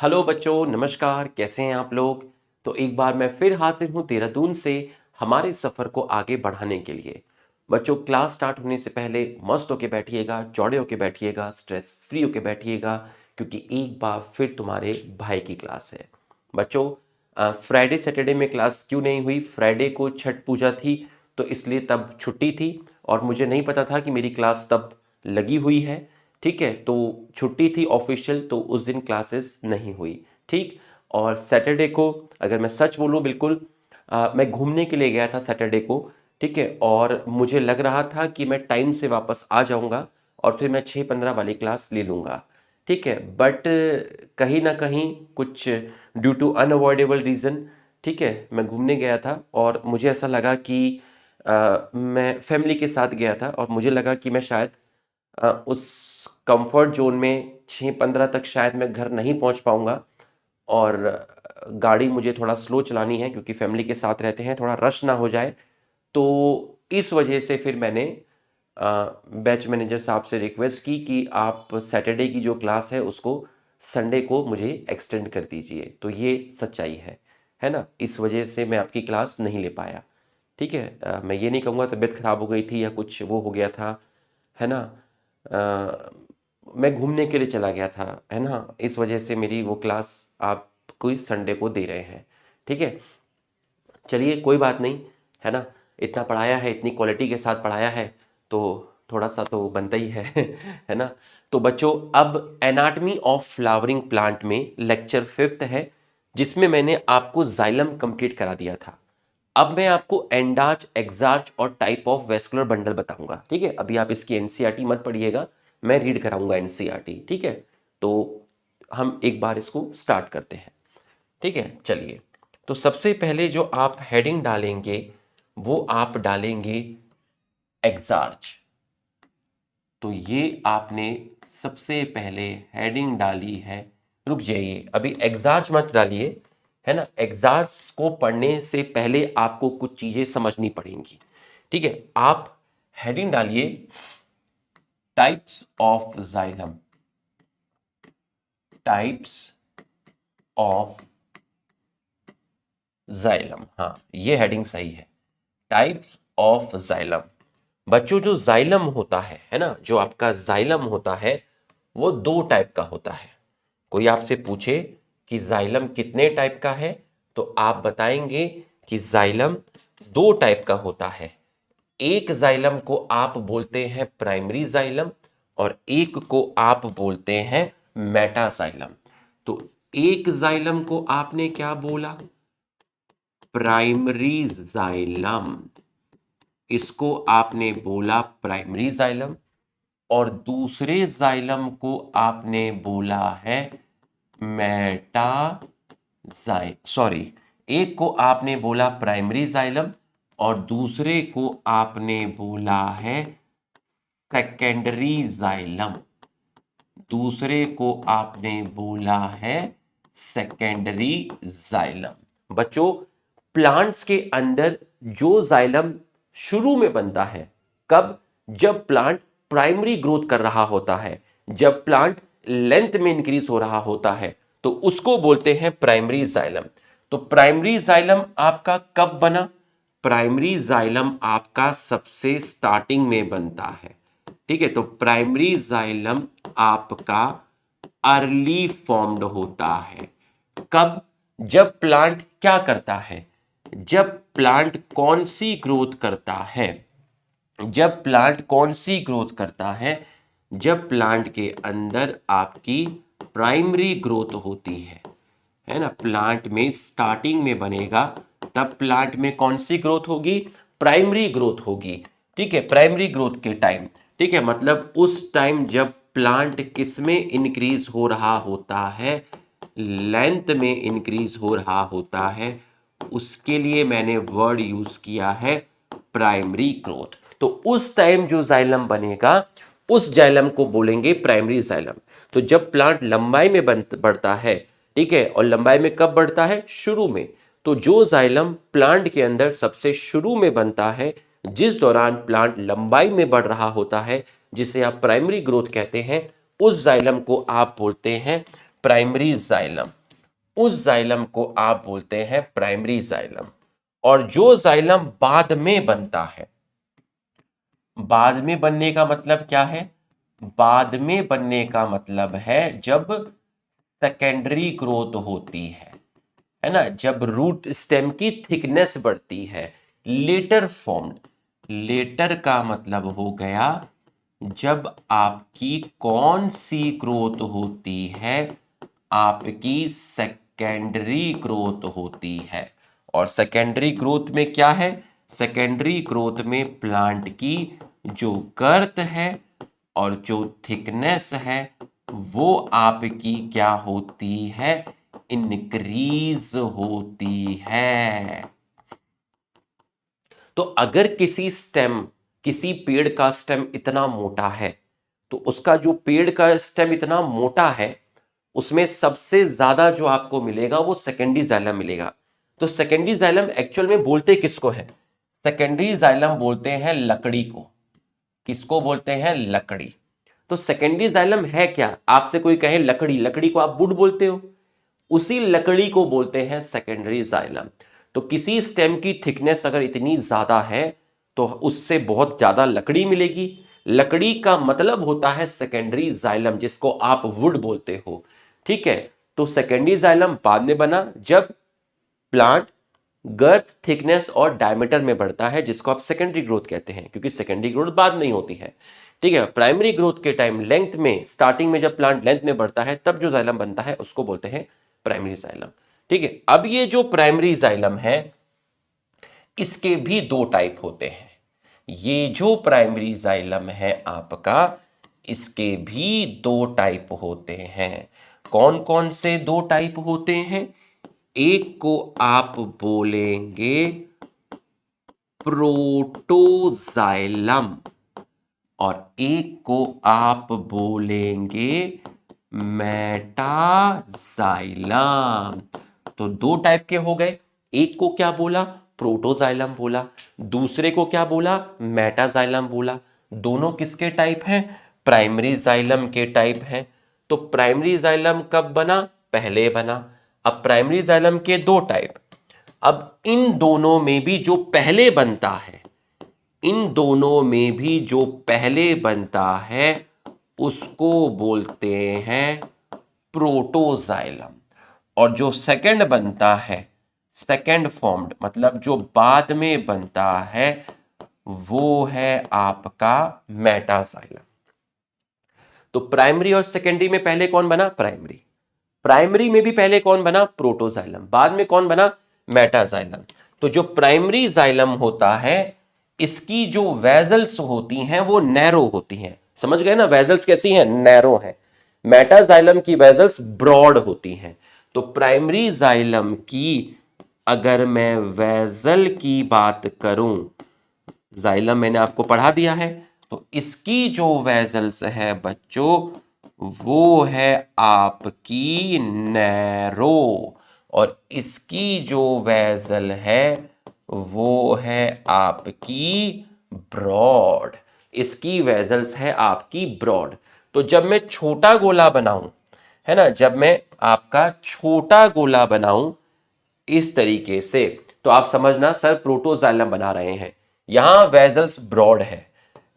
Hello बच्चों, नमस्कार। कैसे हैं आप लोग। तो एक बार मैं फिर हाजिर हूँ देहरादून से हमारे सफ़र को आगे बढ़ाने के लिए। बच्चों, क्लास स्टार्ट होने से पहले मस्त होके बैठिएगा, चौड़े होके बैठिएगा, स्ट्रेस फ्री होके बैठिएगा, क्योंकि एक बार फिर तुम्हारे भाई की क्लास है। बच्चों, फ्राइडे सैटरडे में क्लास क्यों नहीं हुई? फ्राइडे को छठ पूजा थी, तो इसलिए तब छुट्टी थी और मुझे नहीं पता था कि मेरी क्लास तब लगी हुई है। ठीक है, तो छुट्टी थी ऑफिशियल, तो उस दिन क्लासेस नहीं हुई। ठीक। और सैटरडे को, अगर मैं सच बोलूँ, बिल्कुल मैं घूमने के लिए गया था सैटरडे को। ठीक है, और मुझे लग रहा था कि मैं टाइम से वापस आ जाऊंगा और फिर मैं 6:15 वाली क्लास ले लूंगा। ठीक है, बट कहीं ना कहीं कुछ ड्यू टू अनअवॉइडेबल रीज़न, ठीक है, मैं घूमने गया था और मुझे ऐसा लगा कि मैं फैमिली के साथ गया था और मुझे लगा कि मैं शायद उस कंफर्ट जोन में 6:15 तक शायद मैं घर नहीं पहुंच पाऊंगा। और गाड़ी मुझे थोड़ा स्लो चलानी है क्योंकि फैमिली के साथ रहते हैं, थोड़ा रश ना हो जाए। तो इस वजह से फिर मैंने बैच मैनेजर साहब से रिक्वेस्ट की कि आप सैटरडे की जो क्लास है उसको संडे को मुझे एक्सटेंड कर दीजिए। तो ये सच्चाई है ना। इस वजह से मैं आपकी क्लास नहीं ले पाया। ठीक है, मैं ये नहीं कहूँगा तबीयत खराब हो गई थी या कुछ वो हो गया था, है ना। मैं घूमने के लिए चला गया था, है ना। इस वजह से मेरी वो क्लास आप कोई संडे को दे रहे हैं। ठीक है, चलिए कोई बात नहीं, है ना। इतना पढ़ाया है, इतनी क्वालिटी के साथ पढ़ाया है, तो थोड़ा सा तो बनता ही है है ना। तो बच्चों, अब एनाटमी ऑफ फ्लावरिंग प्लांट में लेक्चर 5th है, जिसमें मैंने आपको जाइलम कंप्लीट करा दिया था। अब मैं आपको एंडार्च, एक्सार्च और टाइप ऑफ वेस्कुलर बंडल बताऊंगा। ठीक है, अभी आप इसकी एनसीईआरटी मत पढ़िएगा, मैं रीड कराऊंगा एनसीईआरटी। ठीक है, तो हम एक बार इसको स्टार्ट करते हैं। ठीक है, चलिए। तो सबसे पहले जो आप हेडिंग डालेंगे वो आप डालेंगे एक्सार्च। तो ये आपने सबसे पहले हेडिंग डाली है। रुक जाइए, अभी एक्सार्च मत डालिए, है ना। एक्सार्च को पढ़ने से पहले आपको कुछ चीजें समझनी पड़ेंगी। ठीक है, आप हेडिंग डालिए types of xylem. Types of xylem, हाँ, ये हेडिंग सही है। Types of xylem. बच्चों, जो जाइलम होता है ना, जो आपका जाइलम होता है वो दो टाइप का होता है। कोई आपसे पूछे कि जाइलम कितने टाइप का है, तो आप बताएंगे कि जाइलम दो टाइप का होता है। एक जाइलम को आप बोलते हैं प्राइमरी जाइलम और एक को आप बोलते हैं मेटाजाइलम। तो एक जाइलम को आपने क्या बोला? Primary xylem. इसको आपने बोला प्राइमरी जाइलम। और दूसरे जाइलम को आपने बोला है मेटा सॉरी, एक को आपने बोला प्राइमरी जाइलम और दूसरे को आपने बोला है सेकेंडरी जाइलम। दूसरे को आपने बोला है सेकेंडरी जाइलम। बच्चों, प्लांट्स के अंदर जो जाइलम शुरू में बनता है, कब? जब प्लांट प्राइमरी ग्रोथ कर रहा होता है, जब प्लांट लेंथ में इंक्रीज हो रहा होता है, तो उसको बोलते हैं प्राइमरी जाइलम। तो प्राइमरी जाइलम आपका कब बना? प्राइमरी जाइलम आपका सबसे स्टार्टिंग में बनता है। ठीक है, तो प्राइमरी जाइलम आपका अर्ली फॉर्म्ड होता है। कब? जब प्लांट क्या करता है? जब प्लांट कौन सी ग्रोथ करता है? जब प्लांट कौन सी ग्रोथ करता है? जब प्लांट के अंदर आपकी प्राइमरी ग्रोथ होती है ना। प्लांट में स्टार्टिंग में बनेगा, तब प्लांट में कौन सी ग्रोथ होगी? प्राइमरी ग्रोथ होगी। ठीक है, प्राइमरी ग्रोथ के टाइम, ठीक है, मतलब उस टाइम जब प्लांट किस में इंक्रीज हो रहा होता है? लेंथ में इंक्रीज हो रहा होता है। उसके लिए मैंने वर्ड यूज किया है प्राइमरी ग्रोथ। तो उस टाइम जो जाइलम बनेगा, उस जाइलम को बोलेंगे प्राइमरी जाइलम। तो जब प्लांट लंबाई में बढ़ता है, ठीक है, और लंबाई में कब बढ़ता है? शुरू में। तो जो जाइलम प्लांट के अंदर सबसे शुरू में बनता है, जिस दौरान प्लांट लंबाई में बढ़ रहा होता है, जिसे आप प्राइमरी ग्रोथ कहते हैं, उस जाइलम को आप बोलते हैं प्राइमरी जाइलम, उस जाइलम को आप बोलते हैं प्राइमरी जाइलम। और जो जाइलम बाद में बनता है, बाद में बनने का मतलब क्या है? बाद में बनने का मतलब है जब सेकेंडरी ग्रोथ होती है ना, जब रूट स्टेम की थिकनेस बढ़ती है, लेटर फॉर्म्ड। लेटर का मतलब हो गया जब आपकी कौन सी ग्रोथ होती है? आपकी सेकेंडरी ग्रोथ होती है। और सेकेंडरी ग्रोथ में क्या है? सेकेंडरी ग्रोथ में प्लांट की जो गर्थ है और जो थिकनेस है वो आपकी क्या होती है? इंक्रीज होती है। तो अगर किसी पेड़ का स्टेम इतना मोटा है, तो उसका जो पेड़ का स्टेम इतना मोटा है, उसमें सबसे ज्यादा जो आपको मिलेगा वो सेकेंडरी जाइलम मिलेगा। तो सेकेंडरी जाइलम एक्चुअल में बोलते किसको है? सेकेंडरी जाइलम बोलते हैं लकड़ी को। किसको बोलते हैं? लकड़ी। तो सेकेंडरी जाइलम है क्या? आपसे कोई कहे लकड़ी, लकड़ी को आप वुड बोलते हो, उसी लकड़ी को बोलते हैं सेकेंडरी जाइलम। तो किसी स्टेम की थिकनेस अगर इतनी ज्यादा है तो उससे बहुत ज्यादा लकड़ी मिलेगी। लकड़ी का मतलब होता है सेकेंडरी जाइलम, जिसको आप वुड बोलते हो। ठीक है, तो सेकेंडरी जाइलम बाद में बना जब प्लांट गर्थ, थिकनेस और डायमीटर में बढ़ता है, जिसको आप सेकेंडरी ग्रोथ कहते हैं, क्योंकि सेकेंडरी ग्रोथ बाद नहीं होती है। ठीक है, प्राइमरी ग्रोथ के टाइम लेंथ में, स्टार्टिंग में जब प्लांट लेंथ में बढ़ता है तब जो जाइलम बनता है उसको बोलते हैं प्राइमरी जाइलम। ठीक है, अब ये जो प्राइमरी जाइलम है इसके भी दो टाइप होते हैं। ये जो प्राइमरी जाइलम है आपका, इसके भी दो टाइप होते हैं। कौन कौन से दो टाइप होते हैं? एक को आप बोलेंगे प्रोटोजाइलम और एक को आप बोलेंगे मेटाजाइलम। तो दो टाइप के हो गए। एक को क्या बोला? प्रोटोजाइलम बोला। दूसरे को क्या बोला? मेटाजाइलम बोला। दोनों किसके टाइप हैं? प्राइमरी जाइलम के टाइप हैं। तो प्राइमरी जाइलम कब बना? पहले बना। अब प्राइमरी जाइलम के दो टाइप। अब इन दोनों में भी जो पहले बनता है, इन दोनों में भी जो पहले बनता है उसको बोलते हैं प्रोटोजाइलम। और जो सेकंड बनता है, सेकंड फॉर्म्ड मतलब जो बाद में बनता है, वो है आपका मेटाजाइलम। तो प्राइमरी और सेकेंडरी में पहले कौन बना? प्राइमरी। प्राइमरी में भी पहले कौन बना? प्रोटोजाइलम। बाद में कौन बना? मेटाजाइलम। तो जो प्राइमरी जाइलम होता है, इसकी जो वेजल्स होती हैं वो नैरो होती हैं। समझ गए ना? वेजल्स कैसी हैं? नैरो है। मेटाजाइलम की वेजल्स ब्रॉड होती हैं। तो प्राइमरी जाइलम की अगर मैं वेजल की बात करूं, जाइलम मैंने आपको पढ़ा दिया है, तो इसकी जो वेजल्स है बच्चों, वो है आपकी नैरो। और इसकी जो वेजल है वो है आपकी ब्रॉड। इसकी वेजल्स है आपकी ब्रॉड। तो जब मैं छोटा गोला बनाऊं, है ना, जब मैं आपका छोटा गोला बनाऊं इस तरीके से, तो आप समझना सर प्रोटोजाइलम बना रहे हैं, यहां वेजल्स ब्रॉड है।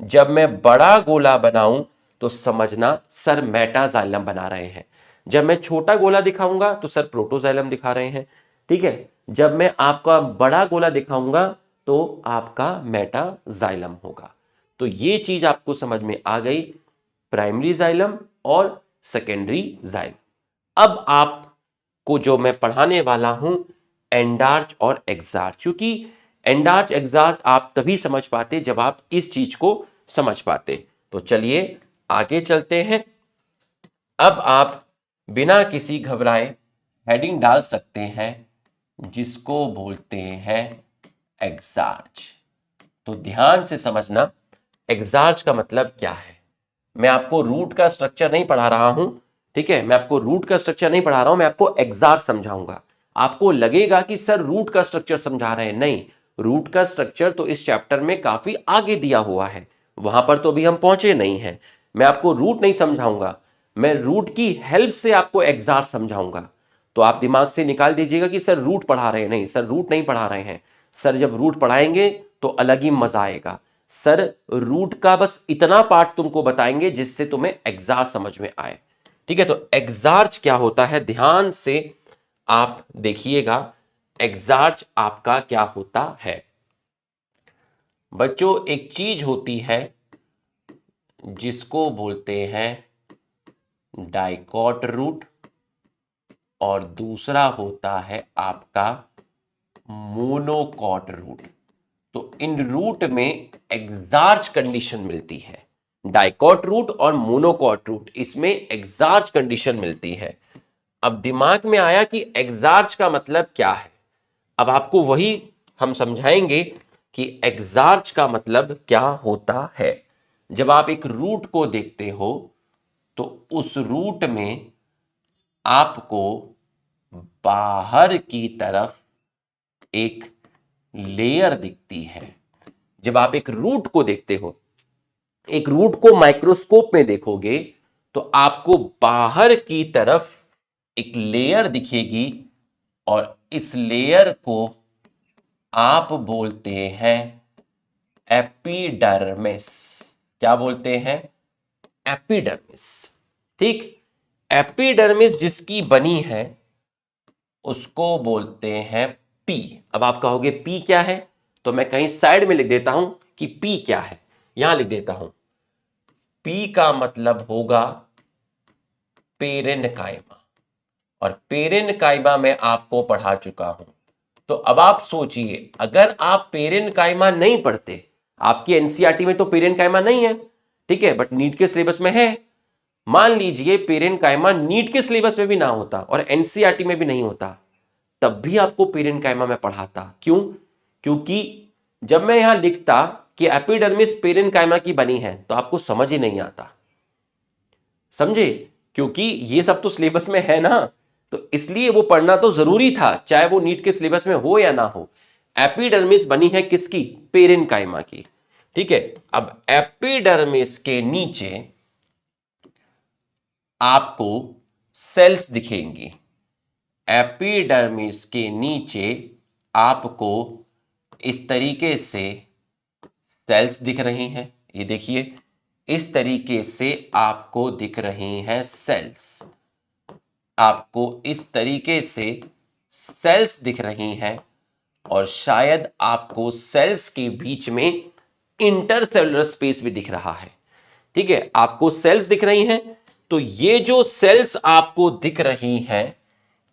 जब मैं बड़ा गोला बनाऊं तो समझना सर मेटाजाइलम बना रहे हैं। जब मैं छोटा गोला दिखाऊंगा तो सर प्रोटोजाइलम दिखा रहे हैं। ठीक है, जब मैं आपका बड़ा गोला दिखाऊंगा तो आपका मेटाजाइलम होगा। तो ये चीज आपको समझ में आ गई, प्राइमरी जाइलम और सेकेंडरी जाइलम। अब आपको जो मैं पढ़ाने वाला हूं एंडार्च और एक्सार्च, क्योंकि एंडार्च एक्सार्च आप तभी समझ पाते जब आप इस चीज को समझ पाते। तो चलिए आगे चलते हैं। अब आप बिना किसी घबराए हेडिंग डाल सकते हैं, जिसको बोलते हैं एक्सार्च। तो ध्यान से समझना एक्सार्च का मतलब क्या है। मैं आपको रूट का स्ट्रक्चर नहीं पढ़ा रहा हूं, ठीक है, मैं आपको रूट का स्ट्रक्चर नहीं पढ़ा रहा हूं, मैं आपको एक्सार्च समझाऊंगा। आपको लगेगा कि सर रूट का स्ट्रक्चर समझा रहे हैं, नहीं, रूट का स्ट्रक्चर तो इस चैप्टर में काफी आगे दिया हुआ है, वहां पर तो अभी हम पहुंचे नहीं हैं। मैं आपको रूट नहीं समझाऊंगा, मैं रूट की हेल्प से आपको एग्जार्च समझाऊंगा। तो आप दिमाग से निकाल दीजिएगा कि सर रूट पढ़ा रहे हैं, नहीं सर रूट नहीं पढ़ा रहे हैं। सर जब रूट पढ़ाएंगे तो अलग ही मजा आएगा। सर रूट का बस इतना पार्ट तुमको बताएंगे जिससे तुम्हें एग्जार्च समझ में आए। ठीक है, तो एग्जार्च क्या होता है ध्यान से आप देखिएगा। एग्जार्च आपका क्या होता है बच्चों, एक चीज होती है जिसको बोलते हैं डाइकॉट रूट और दूसरा होता है आपका मोनोकॉट रूट। तो इन रूट में एग्जार्च कंडीशन मिलती है। डाइकॉट रूट और मोनोकॉट रूट, इसमें एग्जार्च कंडीशन मिलती है। अब दिमाग में आया कि एग्जार्च का मतलब क्या है। अब आपको वही हम समझाएंगे कि एग्जार्च का मतलब क्या होता है। जब आप एक रूट को देखते हो तो उस रूट में आपको बाहर की तरफ एक लेयर दिखती है। जब आप एक रूट को देखते हो, एक रूट को माइक्रोस्कोप में देखोगे तो आपको बाहर की तरफ एक लेयर दिखेगी और इस लेयर को आप बोलते हैं एपिडर्मिस। क्या बोलते हैं? एपिडर्मिस। ठीक, एपिडर्मिस जिसकी बनी है उसको बोलते हैं पी। अब आप कहोगे पी क्या है, तो मैं कहीं साइड में लिख देता हूं कि पी क्या है। यहां लिख देता हूं, पी का मतलब होगा पेरेन्काइमा, और पेरेन्काइमा मैं आपको पढ़ा चुका हूं। तो अब आप सोचिए, अगर आप पेरेन्काइमा नहीं पढ़ते, आपकी एनसीईआरटी में तो पेरेन्काइमा नहीं है, ठीक है, बट नीट के सिलेबस में है। मान लीजिए पेरेन्काइमा नीट के सिलेबस में भी ना होता और एनसीईआरटी में भी नहीं होता, तब भी आपको पेरेन्काइमा में पढ़ाता। क्यों? क्योंकि जब मैं यहां लिखता कि एपिडर्मिस पेरेन्काइमा की बनी है तो आपको समझ ही नहीं आता। समझे? क्योंकि ये सब तो सिलेबस में है ना, तो इसलिए वो पढ़ना तो जरूरी था, चाहे वो नीट के सिलेबस में हो या ना हो। एपिडर्मिस बनी है किसकी? पेरेन्काइमा की। ठीक है, अब एपिडर्मिस के नीचे आपको सेल्स दिखेंगी। एपिडर्मिस के नीचे आपको इस तरीके से सेल्स दिख रही हैं। ये देखिए, इस तरीके से आपको दिख रही हैं सेल्स। आपको इस तरीके से सेल्स दिख रही हैं और शायद आपको सेल्स के बीच में इंटरसेलुलर स्पेस भी दिख रहा है। ठीक है, आपको सेल्स दिख रही हैं। तो ये जो सेल्स आपको दिख रही हैं,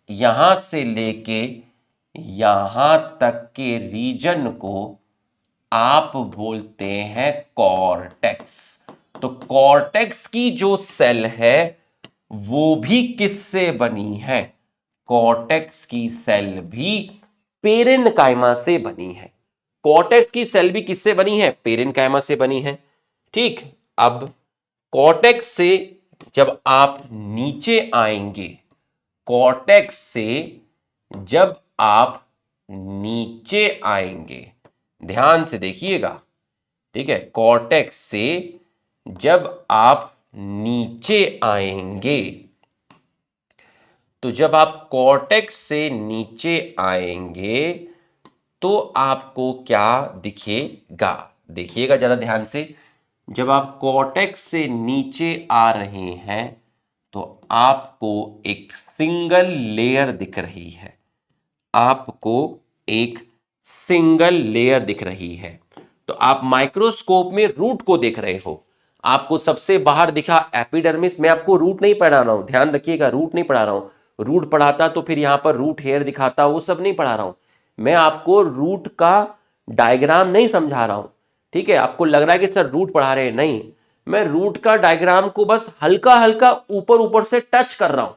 यहां से लेके यहां तक के रीजन को आप बोलते हैं कॉर्टेक्स। तो कॉर्टेक्स की जो सेल है वो भी किससे बनी है? कॉर्टेक्स की सेल भी पेरेन्काइमा से बनी है। कॉर्टेक्स की सेल भी किससे बनी है? पेरेन्काइमा से बनी है। ठीक, अब कॉर्टेक्स से जब आप नीचे आएंगे, कॉर्टेक्स से जब आप नीचे आएंगे, ध्यान से देखिएगा, ठीक है, कॉर्टेक्स से जब आप नीचे आएंगे, तो जब आप कॉर्टेक्स से नीचे आएंगे तो आपको क्या दिखेगा? देखिएगा जरा ध्यान से। जब आप कॉर्टेक्स से नीचे आ रहे हैं तो आपको एक सिंगल लेयर दिख रही है। आपको एक सिंगल लेयर दिख रही है। तो आप माइक्रोस्कोप में रूट को देख रहे हो, आपको सबसे बाहर दिखा एपिडर्मिस। मैं आपको रूट नहीं पढ़ा रहा हूं, ध्यान रखिएगा, रूट नहीं पढ़ा रहा हूं। रूट पढ़ाता तो फिर यहां पर रूट हेयर दिखाता, वो सब नहीं पढ़ा रहा हूं। मैं आपको रूट का डायग्राम नहीं समझा रहा हूं। ठीक है, आपको लग रहा है कि सर रूट पढ़ा रहे हैं, नहीं, मैं रूट का डायग्राम को बस हल्का हल्का ऊपर ऊपर से टच कर रहा हूं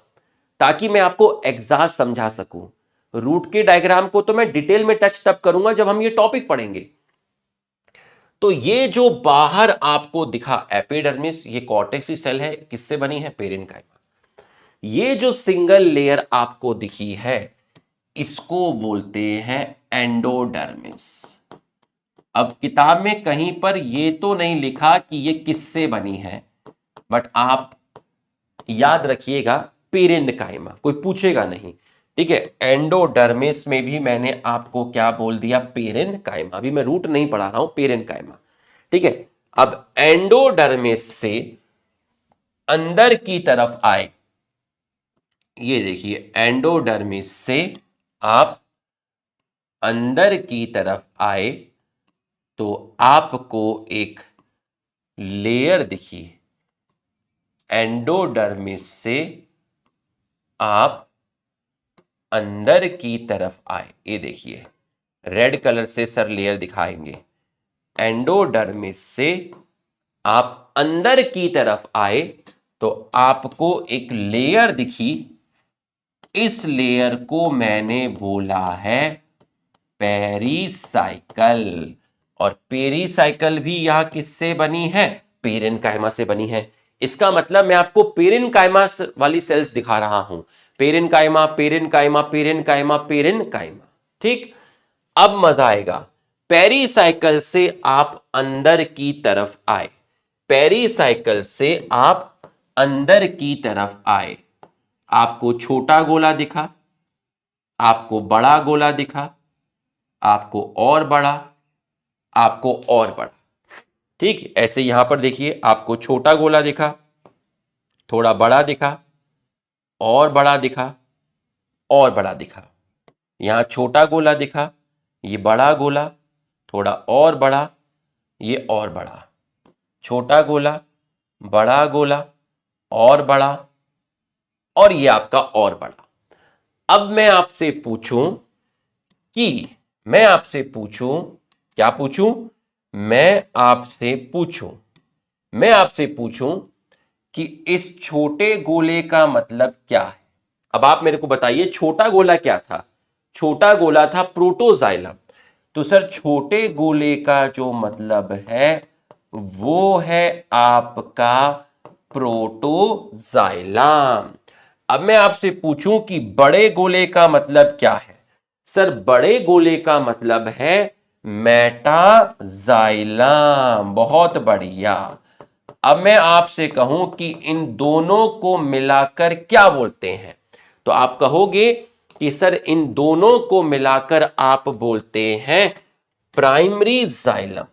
ताकि मैं आपको एग्जैक्ट समझा सकूं। रूट के डायग्राम को तो मैं डिटेल में टच तब करूंगा जब हम ये टॉपिक पढ़ेंगे। तो ये जो बाहर आपको दिखा एपिडर्मिस, ये कॉर्टेक्स की सेल है, किससे बनी है? पेरेन्काइमा। ये जो सिंगल लेयर आपको दिखी है इसको बोलते हैं एंडोडर्मिस। अब किताब में कहीं पर ये तो नहीं लिखा कि ये किससे बनी है, बट आप याद रखिएगा पेरेन्काइमा, कोई पूछेगा नहीं, ठीक है। एंडोडर्मिस में भी मैंने आपको क्या बोल दिया, पेरेन्काइमा। अभी मैं रूट नहीं पढ़ा रहा हूं, पेरेन्काइमा, ठीक है। अब एंडोडर्मिस से अंदर की तरफ आए, ये देखिए एंडोडर्मिस से आप अंदर की तरफ आए तो आपको एक लेयर दिखी। एंडोडर्मिस से आप अंदर की तरफ आए, ये देखिए रेड कलर से सर लेयर दिखाएंगे। एंडोडर्मिस से आप अंदर की तरफ आए तो आपको एक लेयर दिखी। इस लेयर को मैंने बोला है पेरिसाइकल। और पेरिसाइकल भी यहां किससे बनी है, पेरेन्काइमा से बनी है। इसका मतलब मैं आपको पेरेन्काइमा वाली सेल्स दिखा रहा हूं, पेरेन्काइमा पेरेन्काइमा पेरेन्काइमा पेरेन्काइमा, ठीक। अब मजा आएगा। पेरिसाइकल से आप अंदर की तरफ आए, पेरिसाइकल से आप अंदर की तरफ आए, आपको छोटा गोला दिखा, आपको बड़ा गोला दिखा, आपको और बड़ा, आपको और बड़ा, ठीक। ऐसे यहां पर देखिए आपको छोटा गोला दिखा, थोड़ा बड़ा दिखा, और बड़ा दिखा, और बड़ा दिखा। यहां छोटा गोला दिखा, ये बड़ा गोला, थोड़ा और बड़ा, ये और बड़ा, छोटा गोला, बड़ा गोला, और बड़ा, और ये आपका और बड़ा। अब मैं आपसे पूछूं क्या पूछूं, मैं आपसे पूछूं कि इस छोटे गोले का मतलब क्या है। अब आप मेरे को बताइए छोटा गोला क्या था, छोटा गोला था प्रोटोजाइलम। तो सर छोटे गोले का जो मतलब है वो है आपका प्रोटोजाइलम। अब मैं आपसे पूछूं कि बड़े गोले का मतलब क्या है, सर बड़े गोले का मतलब है मेटाजाइलम। बहुत बढ़िया। अब मैं आपसे कहूं कि इन दोनों को मिलाकर क्या बोलते हैं, तो आप कहोगे कि सर इन दोनों को मिलाकर आप बोलते हैं प्राइमरी जाइलम।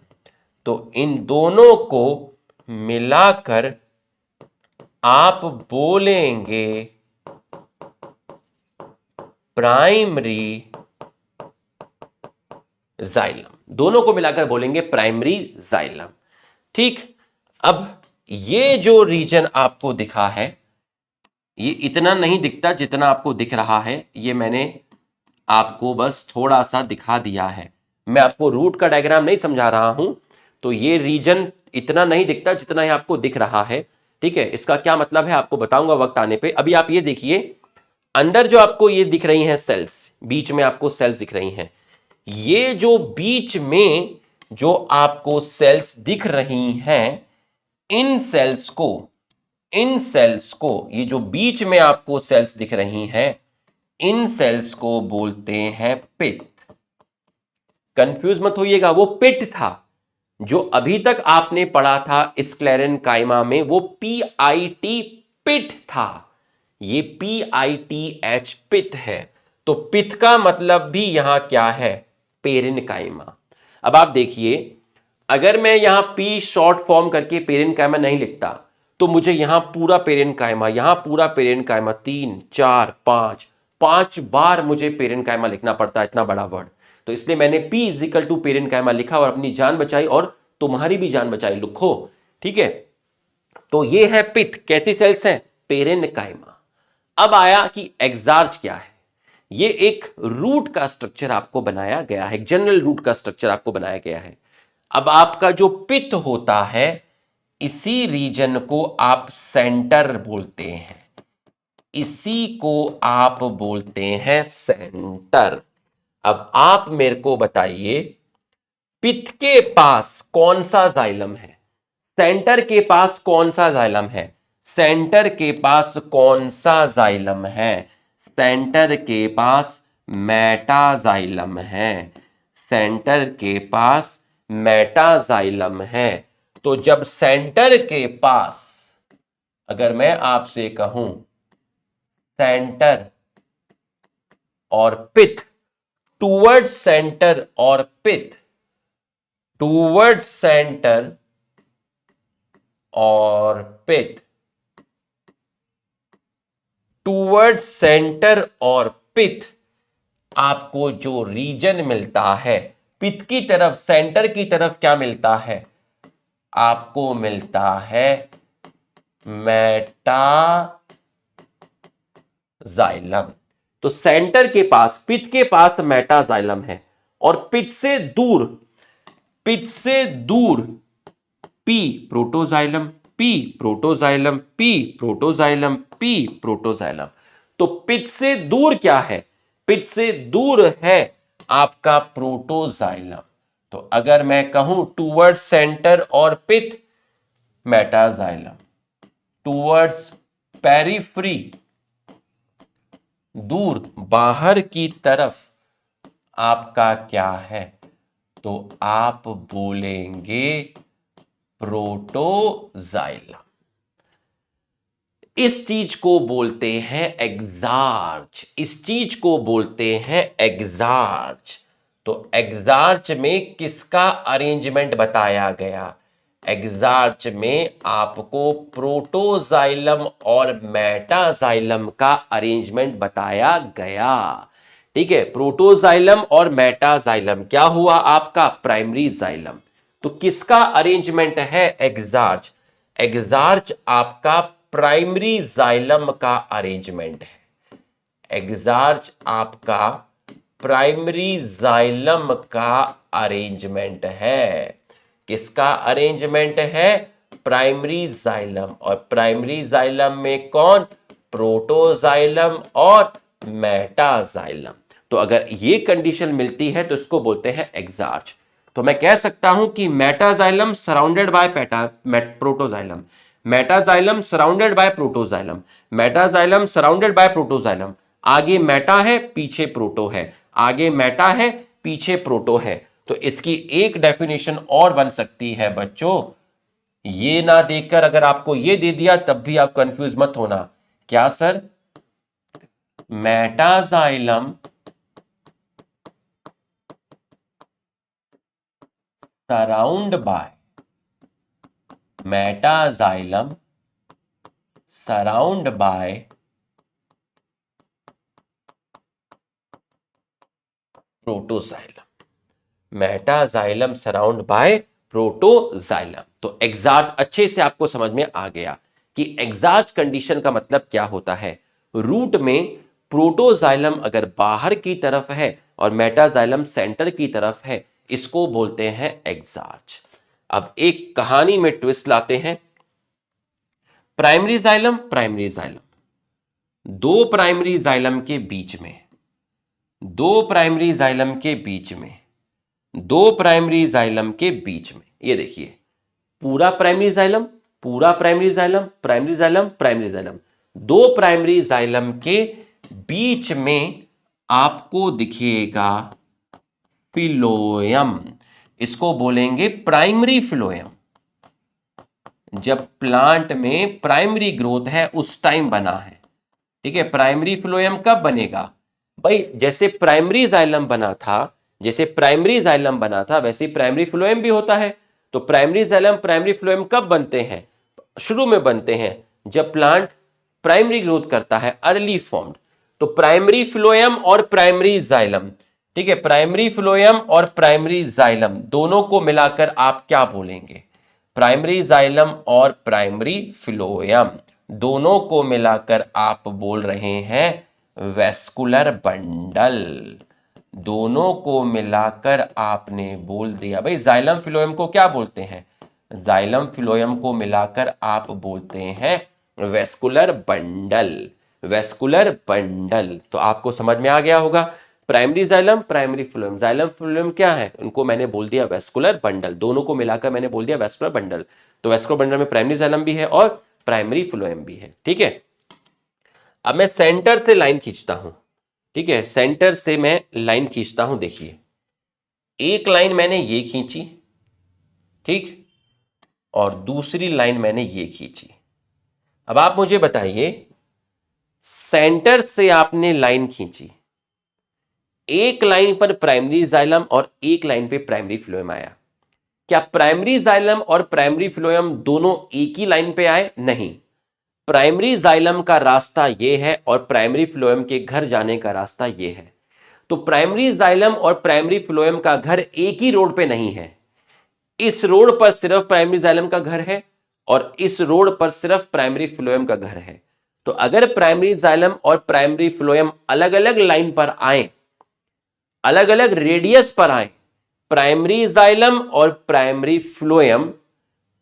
तो इन दोनों को मिलाकर आप बोलेंगे प्राइमरी जाइलम, दोनों को मिलाकर बोलेंगे प्राइमरी जाइलम, ठीक। अब ये जो रीजन आपको दिखा है, ये इतना नहीं दिखता जितना आपको दिख रहा है, ये मैंने आपको बस थोड़ा सा दिखा दिया है। मैं आपको रूट का डायग्राम नहीं समझा रहा हूं, तो ये रीजन इतना नहीं दिखता जितना ये आपको दिख रहा है, ठीक है। इसका क्या मतलब है आपको बताऊंगा वक्त आने पे। अभी आप ये देखिए अंदर जो आपको ये दिख रही हैं सेल्स, बीच में आपको सेल्स दिख रही हैं, ये जो बीच में जो आपको सेल्स दिख रही हैं, इन सेल्स को ये जो बीच में आपको सेल्स दिख रही हैं, इन सेल्स को बोलते हैं पिट। कंफ्यूज मत होइएगा, वो पिट था जो अभी तक आपने पढ़ा था स्क्लेरेन्काइमा में, वो PIT पिट था, ये PITH पित है। तो पित का मतलब भी यहां क्या है, पेरेन्काइमा। अब आप देखिए अगर मैं यहां P शॉर्ट फॉर्म करके पेरेन्काइमा नहीं लिखता तो मुझे यहां पूरा पेरेन्काइमा, यहां पूरा पेरेन्काइमा, 3 4 5 बार मुझे पेरेन्काइमा लिखना पड़ता है, इतना बड़ा वर्ड। तो इसलिए मैंने P इजिकल टू पेरेन्काइमा लिखा और अपनी जान बचाई और तुम्हारी भी जान बचाई, लिखो, ठीक है। तो ये है पित, कैसी सेल्स हैं, पेरेन्काइमा। अब आया कि एक्सार्च क्या है। ये एक रूट का स्ट्रक्चर आपको बनाया गया है, एक जनरल रूट का स्ट्रक्चर आपको बनाया गया है। अब आपका जो पित्त होता है, इसी रीजन को आप सेंटर बोलते हैं, इसी को आप बोलते हैं सेंटर। अब आप मेरे को बताइए पित्त के पास कौन सा जाइलम है, सेंटर के पास कौन सा जाइलम है, सेंटर के पास कौन सा जाइलम है, सेंटर के पास मेटाजाइलम है, सेंटर के पास मेटाजाइलम है। तो जब सेंटर के पास अगर मैं आपसे कहूं सेंटर और पिथ, टूवर्ड्स सेंटर और पिथ, टूवर्ड्स सेंटर और पिथ, टूवर्ड्स सेंटर और पिथ, आपको जो रीजन मिलता है, पिथ की तरफ सेंटर की तरफ क्या मिलता है, आपको मिलता है मेटाजाइलम। तो सेंटर के पास, पिथ के पास मेटाजाइलम है और पिथ से दूर, पिथ से दूर P protoxylem, P protoxylem, P protoxylem, P protoxylem. तो पिथ से दूर क्या है, पिथ से दूर है आपका प्रोटोजाइलम। तो अगर मैं कहूं टूवर्ड्स सेंटर और पिथ, मेटाजाइलम, टूवर्ड्स पेरिफ्री, दूर बाहर की तरफ आपका क्या है, तो आप बोलेंगे प्रोटोजाइलम। इस चीज को बोलते हैं एग्जार्च, इस चीज को बोलते हैं एग्जार्च। तो एग्जार्च में किसका अरेंजमेंट बताया गया, एग्जार्च में आपको प्रोटोजाइलम और मेटाजाइलम का अरेंजमेंट बताया गया। ठीक है, प्रोटोजाइलम और मेटाजाइलम क्या हुआ आपका प्राइमरी जाइलम। तो किसका अरेंजमेंट है एग्जार्च, एग्जार्च आपका प्राइमरी जाइलम का अरेंजमेंट है, एग्जार्च आपका प्राइमरी जाइलम का अरेंजमेंट है। किसका अरेंजमेंट है, प्राइमरी जाइलम, और प्राइमरी जाइलम में कौन, प्रोटोजाइलम और मेटाजाइलम। तो अगर ये कंडीशन मिलती है तो इसको बोलते हैं एग्जार्च। तो मैं कह सकता हूं कि metaxylem surrounded by protoxylem, metaxylem surrounded by protoxylem, metaxylem surrounded by protoxylem. आगे मेटा है पीछे प्रोटो है, आगे मेटा है पीछे प्रोटो है। तो इसकी एक डेफिनेशन और बन सकती है बच्चों, ये ना देखकर अगर आपको ये दे दिया तब भी आप कंफ्यूज मत होना। क्या sir, metaxylem surround by, metaxylem surround by protoxylem, metaxylem surround by protoxylem. तो एग्जार्च अच्छे से आपको समझ में आ गया कि एग्जार्च कंडीशन का मतलब क्या होता है। रूट में प्रोटोजाइलम अगर बाहर की तरफ है और मेटाजाइलम सेंटर की तरफ है, इसको बोलते हैं एग्जार्च। अब एक कहानी में ट्विस्ट लाते हैं। प्राइमरी जाइलम, प्राइमरी जाइलम, दो प्राइमरी जाइलम के बीच में, दो प्राइमरी जाइलम के बीच में, दो प्राइमरी जाइलम के बीच में, ये देखिए पूरा प्राइमरी जाइलम, पूरा primary xylem, primary xylem, primary xylem, दो प्राइमरी जाइलम के बीच में आपको दिखिएगा फिलोयम, इसको बोलेंगे प्राइमरी फिलोयम। जब प्लांट में प्राइमरी ग्रोथ है उस टाइम बना है। ठीक है, प्राइमरी फ्लोएम कब बनेगा भाई, जैसे प्राइमरी जाइलम बना था, जैसे प्राइमरी जाइलम बना था वैसे प्राइमरी फ्लोएम भी होता है। तो प्राइमरी जाइलम प्राइमरी फ्लोएम कब बनते हैं, शुरू में बनते हैं जब प्लांट प्राइमरी ग्रोथ करता है, अर्ली फॉर्म्ड। तो प्राइमरी फ्लोएम और प्राइमरी जाइलम, ठीक है, प्राइमरी फ्लोएम और प्राइमरी जाइलम दोनों को मिलाकर आप क्या बोलेंगे, प्राइमरी जाइलम और प्राइमरी फ्लोएम दोनों को मिलाकर आप बोल रहे हैं वेस्कुलर बंडल। दोनों को मिलाकर आपने बोल दिया भाई, जाइलम फिलोएम को क्या बोलते हैं, जाइलम फिलोएम को मिलाकर आप बोलते हैं वेस्कुलर बंडल, वेस्कुलर बंडल। तो आपको समझ में आ गया होगा, primary xylem primary phloem, xylem phloem क्या है, उनको मैंने बोल दिया वेस्कुलर बंडल, दोनों को मिलाकर मैंने बोल दिया वेस्कुलर बंडल। तो वेस्कुलर बंडल में प्राइमरी जाइलम भी है और प्राइमरी फ्लोएम भी है। ठीक है, अब मैं सेंटर से लाइन खींचता हूं, ठीक है, सेंटर से मैं लाइन खींचता हूं। देखिए एक लाइन मैंने ये खींची, ठीक, और दूसरी लाइन मैंने ये खींची। अब आप मुझे बताइए, सेंटर से आपने लाइन खींची, एक लाइन पर प्राइमरी जाइलम और एक लाइन पे प्राइमरी फ्लोएम आया। क्या प्राइमरी जाइलम और प्राइमरी फ्लोएम दोनों एक ही लाइन पे आए? नहीं, प्राइमरी जाइलम का रास्ता यह है और प्राइमरी फ्लोएम के घर जाने का रास्ता यह है। तो प्राइमरी जाइलम और प्राइमरी फ्लोएम का घर एक ही रोड पे नहीं है। इस रोड पर सिर्फ प्राइमरी जाइलम का घर है और इस रोड पर सिर्फ प्राइमरी फ्लोएम का घर है। तो अगर प्राइमरी जाइलम और प्राइमरी फ्लोएम अलग अलग लाइन पर आए, अलग अलग रेडियस पर आए, प्राइमरी जाइलम और primary phloem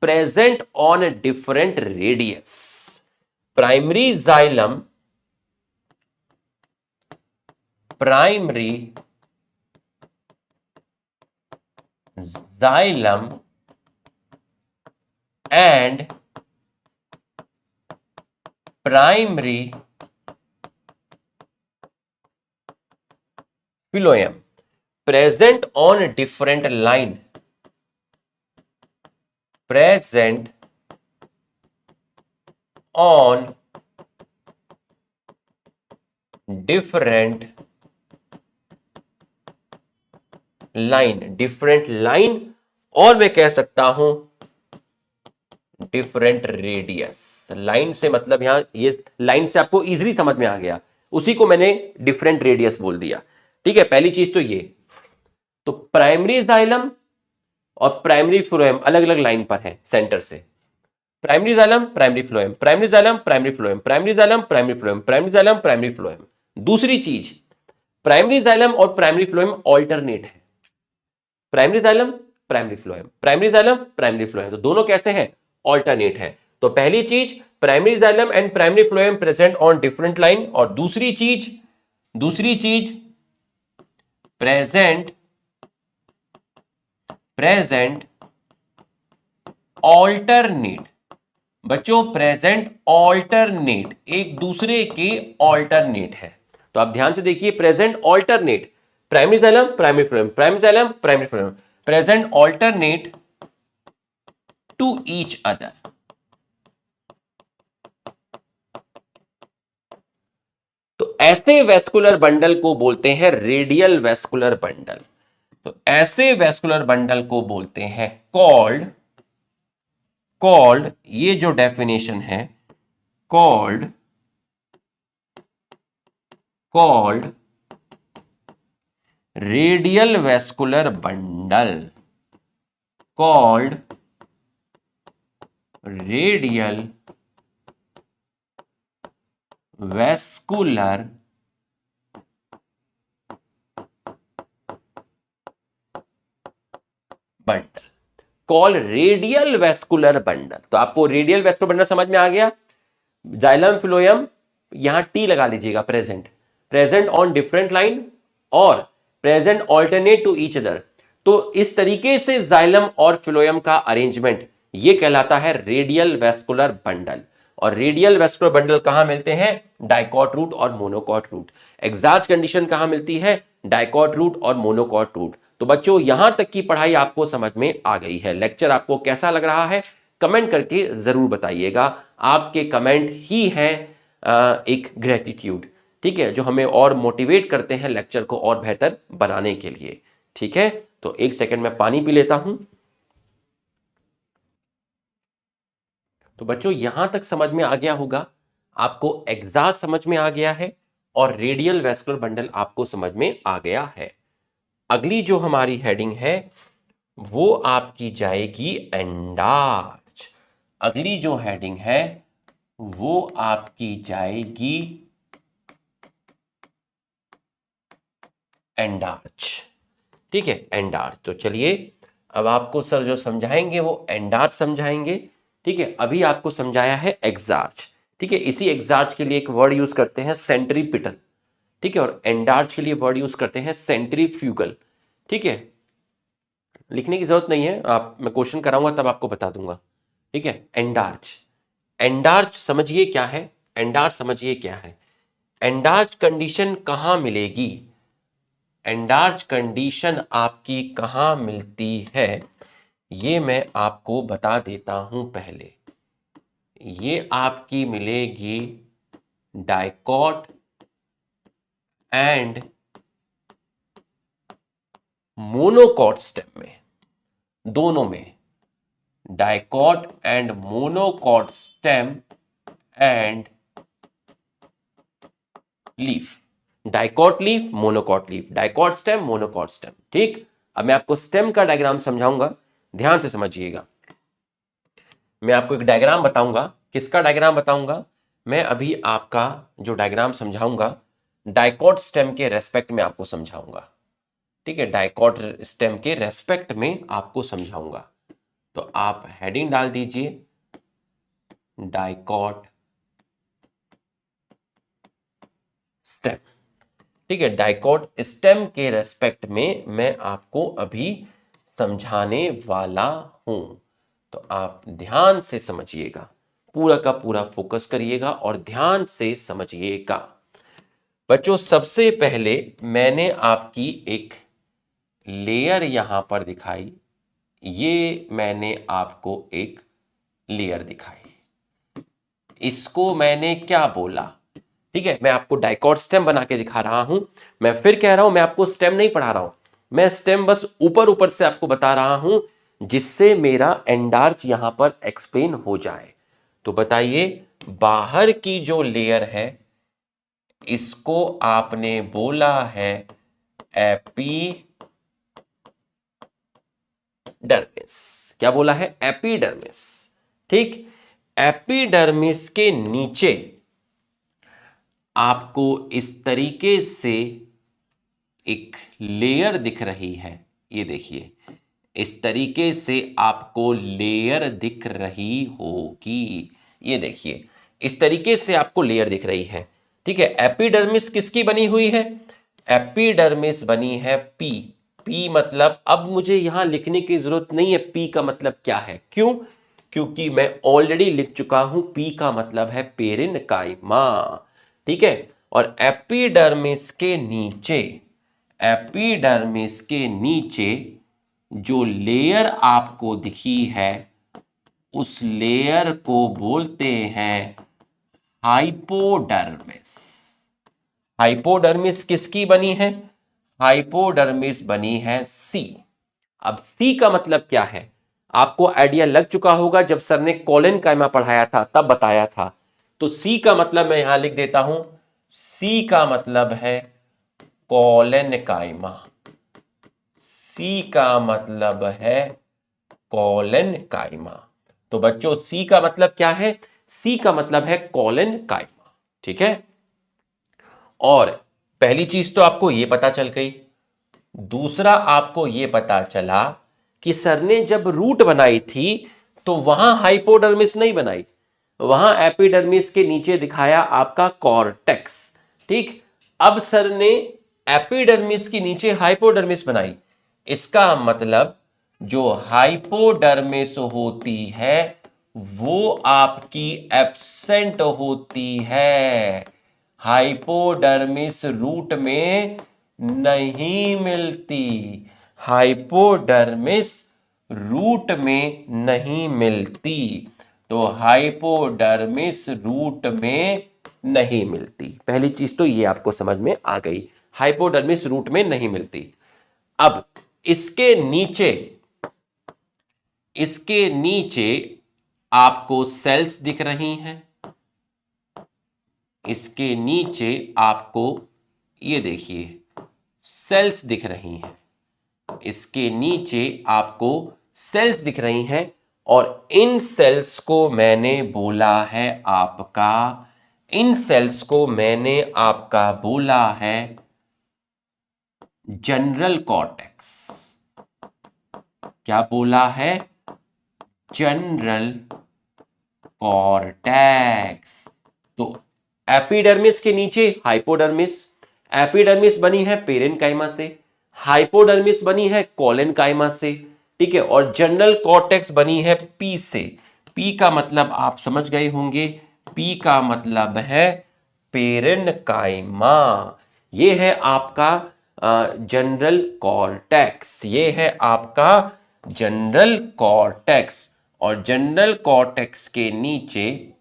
present on different radius. Primary xylem, primary xylem and primary phloem present on different line, present on different line और मैं कह सकता हूं डिफरेंट रेडियस। लाइन से मतलब यहां, ये लाइन से आपको इजीली समझ में आ गया, उसी को मैंने डिफरेंट रेडियस बोल दिया। ठीक है, पहली चीज तो ये। तो प्राइमरी जाइलम और प्राइमरी फ्लोएम अलग अलग लाइन पर है सेंटर से। Primary xylem, primary phloem, primary xylem, primary phloem, primary xylem, primary phloem, primary xylem, primary phloem. दूसरी चीज, प्राइमरी जाइलम और प्राइमरी फ्लोएम ऑल्टरनेट है। Primary xylem, primary phloem, primary xylem, primary phloem, तो दोनों कैसे हैं? ऑल्टरनेट है। तो पहली चीज, primary xylem and primary phloem present on different line, और दूसरी चीज प्रेजेंट ऑल्टरनेट। बच्चों, प्रेजेंट ऑल्टरनेट, एक दूसरे के ऑल्टरनेट है। तो आप ध्यान से देखिए, present alternate, primary xylem, primary phloem, primary xylem, primary phloem, present alternate to each other. तो ऐसे वेस्कुलर बंडल को बोलते हैं रेडियल वेस्कुलर बंडल। तो ऐसे वेस्कुलर बंडल को बोलते हैं कॉल्ड, ये जो डेफिनेशन है, called radial vascular bundle, called radial vascular bundle, call radial vascular bundle. तो आपको रेडियल वेस्कुलर बंडल समझ में आ गया। जाइलम फ्लोएम, यहां टी लगा लीजिएगा, प्रेजेंट ऑन डिफरेंट लाइन और present alternate to each other. तो इस तरीके से जाइलम और फ्लोएम का अरेंजमेंट ये कहलाता है रेडियल वेस्कुलर बंडल। और रेडियल वेस्कुलर बंडल कहां मिलते हैं? डाइकॉट रूट और मोनोकॉट रूट। एग्जैक्ट कंडीशन कहां मिलती है? डाइकॉट रूट और मोनोकॉट रूट। तो बच्चों, यहां तक की पढ़ाई आपको समझ में आ गई है। लेक्चर आपको कैसा लग रहा है कमेंट करके जरूर बताइएगा। आपके कमेंट ही है एक ग्रेटिट्यूड, ठीक है, जो हमें और मोटिवेट करते हैं लेक्चर को और बेहतर बनाने के लिए। ठीक है, तो एक सेकंड में पानी पी लेता हूं। तो बच्चों, यहां तक समझ में आ गया होगा, आपको एग्जैक्ट समझ में आ गया है और रेडियल वेस्कुलर बंडल आपको समझ में आ गया है। अगली जो हमारी हेडिंग है वो आपकी जाएगी एंडार्च। अगली जो हेडिंग है वो आपकी जाएगी एंडार्च। ठीक है, एंडार्च। तो चलिए, अब आपको सर जो समझाएंगे वो एंडार्च समझाएंगे। ठीक है, अभी आपको समझाया है एग्जार्च। ठीक है, इसी एग्जार्च के लिए एक वर्ड यूज करते हैं सेंट्रीपिटल। ठीक है, और एंडार्च के लिए वर्ड यूज करते हैं सेंट्रीफ्यूगल। ठीक है, लिखने की जरूरत नहीं है, मैं क्वेश्चन कराऊंगा तब आपको बता दूंगा। ठीक है, एंडार्च। एंडार्च समझिए क्या है, एंडार्च समझिए क्या है। एंडार्च कंडीशन कहां मिलेगी? एंडार्च कंडीशन आपकी कहां मिलती है ये मैं आपको बता देता हूं। पहले ये आपकी मिलेगी डाइकॉट एंड मोनोकॉट स्टेम में, दोनों में, dicot and monocot stem and leaf, dicot leaf, monocot leaf, dicot stem, monocot stem. ठीक, अब मैं आपको स्टेम का डायग्राम समझाऊंगा, ध्यान से समझिएगा। मैं आपको एक डायग्राम बताऊंगा। किसका डायग्राम बताऊंगा? मैं अभी आपका जो डायग्राम समझाऊंगा डाइकॉट स्टेम के रेस्पेक्ट में आपको समझाऊंगा। ठीक है, डाइकॉट स्टेम के रेस्पेक्ट में आपको समझाऊंगा। तो आप हेडिंग डाल दीजिए डाइकॉट स्टेम। ठीक है, डाइकॉट स्टेम के रेस्पेक्ट में मैं आपको अभी समझाने वाला हूं। तो आप ध्यान से समझिएगा, पूरा का पूरा फोकस करिएगा और ध्यान से समझिएगा। बच्चों, सबसे पहले मैंने आपकी एक लेयर यहां पर दिखाई, ये मैंने आपको एक लेयर दिखाई, इसको मैंने क्या बोला? ठीक है, मैं आपको डाइकॉट स्टेम बना के दिखा रहा हूं। मैं फिर कह रहा हूं, मैं आपको स्टेम नहीं पढ़ा रहा हूं, मैं स्टेम बस ऊपर ऊपर से आपको बता रहा हूं, जिससे मेरा एंडार्च यहां पर एक्सप्लेन हो जाए। तो बताइए, बाहर की जो लेयर है इसको आपने बोला है एपिडर्मिस। क्या बोला है? एपिडर्मिस। ठीक, एपिडर्मिस के नीचे आपको इस तरीके से एक लेयर दिख रही है। ये देखिए, इस तरीके से आपको लेयर दिख रही होगी। ये देखिए, इस तरीके से आपको लेयर दिख रही है। ठीक है, एपिडर्मिस किसकी बनी हुई है? एपिडर्मिस बनी है पी। पी मतलब, अब मुझे यहां लिखने की जरूरत नहीं है पी का मतलब क्या है। क्यों? क्योंकि मैं ऑलरेडी लिख चुका हूं, पी का मतलब है पेरेन्काइमा। ठीक है, और एपिडर्मिस के नीचे, एपिडर्मिस के नीचे जो लेयर आपको दिखी है उस लेयर को बोलते हैं हाइपोडर्मिस। हाइपोडर्मिस किसकी बनी है? हाइपोडर्मिस बनी है सी। अब सी का मतलब क्या है आपको आइडिया लग चुका होगा, जब सर ने कोलेनकाइमा पढ़ाया था तब बताया था। तो सी का मतलब मैं यहां लिख देता हूं, सी का मतलब है कोलेनकाइमा। सी का मतलब है कोलेनकाइमा। तो बच्चों, सी का मतलब क्या है? सी का मतलब है कोलेनकाइमा। ठीक है, और पहली चीज तो आपको यह पता चल गई। दूसरा आपको यह पता चला कि सर ने जब रूट बनाई थी तो वहां हाइपोडर्मिस नहीं बनाई, वहां एपिडर्मिस के नीचे दिखाया आपका कॉर्टेक्स। ठीक, अब सर ने एपिडर्मिस के नीचे हाइपोडर्मिस बनाई। इसका मतलब जो हाइपोडर्मिस होती है वो आपकी एब्सेंट होती है, हाइपोडर्मिस रूट में नहीं मिलती। हाइपोडर्मिस रूट में नहीं मिलती। तो हाइपोडर्मिस रूट में नहीं मिलती, पहली चीज तो ये आपको समझ में आ गई, हाइपोडर्मिस रूट में नहीं मिलती। अब इसके नीचे, इसके नीचे आपको सेल्स दिख रही हैं। इसके नीचे आपको ये देखिए सेल्स दिख रही हैं। इसके नीचे आपको सेल्स दिख रही हैं और इन सेल्स को मैंने बोला है आपका, इन सेल्स को मैंने आपका बोला है जनरल कॉर्टेक्स। क्या बोला है? General cortex. तो एपिडर्मिस के नीचे हाइपोडर्मिस, एपिडर्मिस बनी है पेरेन्काइमा से, हाइपोडर्मिस बनी है कोलेनकाइमा से। ठीक है, और जनरल कॉर्टेक्स बनी है पी से। पी का मतलब आप समझ गए होंगे, पी का मतलब है पेरेन्काइमा। ये है आपका जनरल कॉर्टेक्स, ये है आपका जनरल कॉर्टेक्स। और जनरल कॉर्टेक्स के नीचे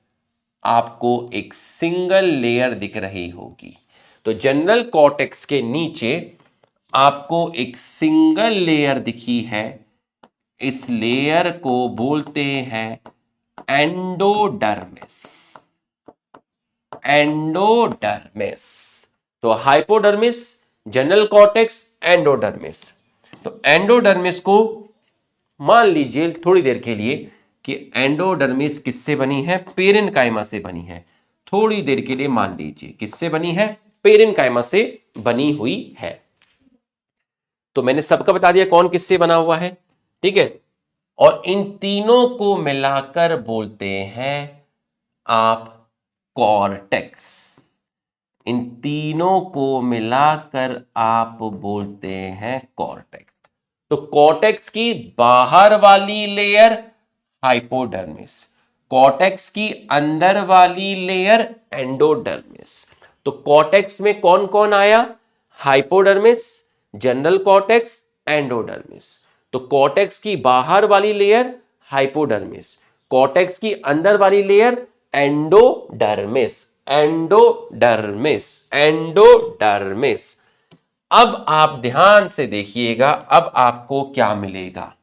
आपको एक सिंगल लेयर दिख रही होगी। तो जनरल कॉर्टेक्स के नीचे आपको एक सिंगल लेयर दिखी है, इस लेयर को बोलते हैं एंडोडर्मिस। एंडोडर्मिस। तो हाइपोडर्मिस, जनरल कॉर्टेक्स, एंडोडर्मिस। तो एंडोडर्मिस को मान लीजिए थोड़ी देर के लिए कि एंडोडर्मिस किससे बनी है? पेरेन्काइमा से बनी है। थोड़ी देर के लिए मान लीजिए किससे बनी है? पेरेन्काइमा से बनी हुई है। तो मैंने सबका बता दिया कौन किससे बना हुआ है, ठीक है। और इन तीनों को मिलाकर बोलते हैं आप कॉर्टेक्स। इन तीनों को मिलाकर आप बोलते हैं कॉर्टेक्स। तो कॉर्टेक्स की बाहर वाली लेयर हाइपोडर्मिस, कॉर्टेक्स की अंदर वाली लेयर एंडोडर्मिस। तो कॉर्टेक्स में कौन कौन आया? Hypodermis, general cortex, endodermis. तो कॉर्टेक्स की बाहर वाली लेयर हाइपोडर्मिस, कॉर्टेक्स की अंदर वाली लेयर एंडोडर्मिस। Endodermis, endodermis. अब आप ध्यान से देखिएगा, अब आपको क्या मिलेगा?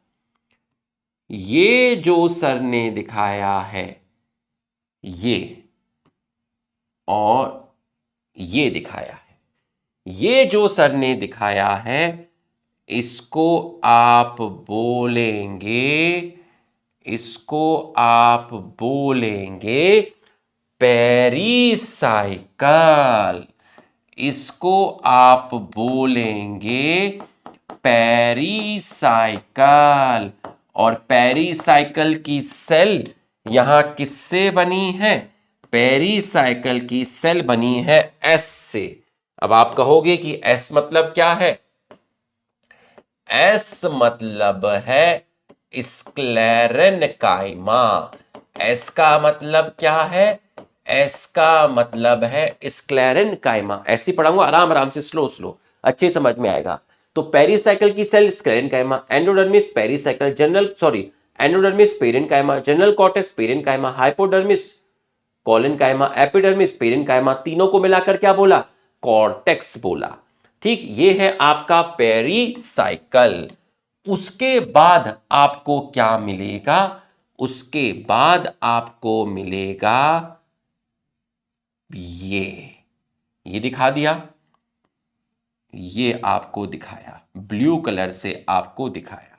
ये जो सर ने दिखाया है ये, और ये दिखाया है, ये जो सर ने दिखाया है इसको आप बोलेंगे, इसको आप बोलेंगे पेरिसाइकल। इसको आप बोलेंगे पेरिसाइकल। और पेरिसाइकल की सेल यहां किससे बनी है? पेरिसाइकल की सेल बनी है एस से। अब आप कहोगे कि एस मतलब क्या है? एस मतलब है स्क्लेरेनकाइमा। एस का मतलब क्या है? एस का मतलब है स्क्लेरेनकाइमा। ऐसे पढ़ाऊंगा आराम आराम से, स्लो स्लो, अच्छे समझ में आएगा। तो पेरिसाइकल की cell sclerenchyma, endodermis pericycle, general endodermis parenchyma, general cortex parenchyma, hypodermis collenchyma, epidermis parenchyma. तीनों को मिलाकर क्या बोला? कॉर्टेक्स बोला। ठीक, ये है आपका पेरिसाइकल। उसके बाद आपको क्या मिलेगा? उसके बाद आपको मिलेगा ये दिखा दिया, ये आपको दिखाया ब्लू कलर से, आपको दिखाया।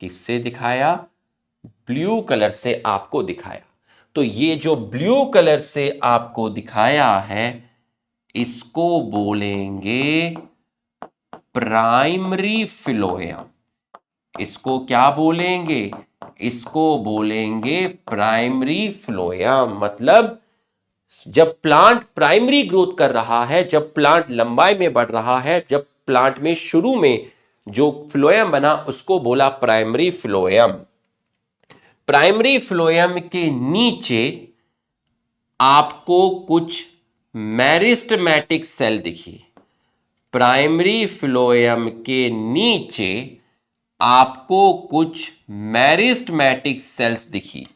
किससे दिखाया? ब्लू कलर से आपको दिखाया। तो ये जो ब्लू कलर से आपको दिखाया है इसको बोलेंगे प्राइमरी फ्लोएम। इसको क्या बोलेंगे? इसको बोलेंगे प्राइमरी फ्लोएम। मतलब जब प्लांट प्राइमरी ग्रोथ कर रहा है, जब प्लांट लंबाई में बढ़ रहा है, जब प्लांट में शुरू में जो फ्लोएम बना उसको बोला प्राइमरी फ्लोएम। प्राइमरी फ्लोएम के नीचे आपको कुछ मेरिस्टेमेटिक सेल दिखी। प्राइमरी फ्लोएम के नीचे आपको कुछ मेरिस्टेमेटिक सेल्स दिखी।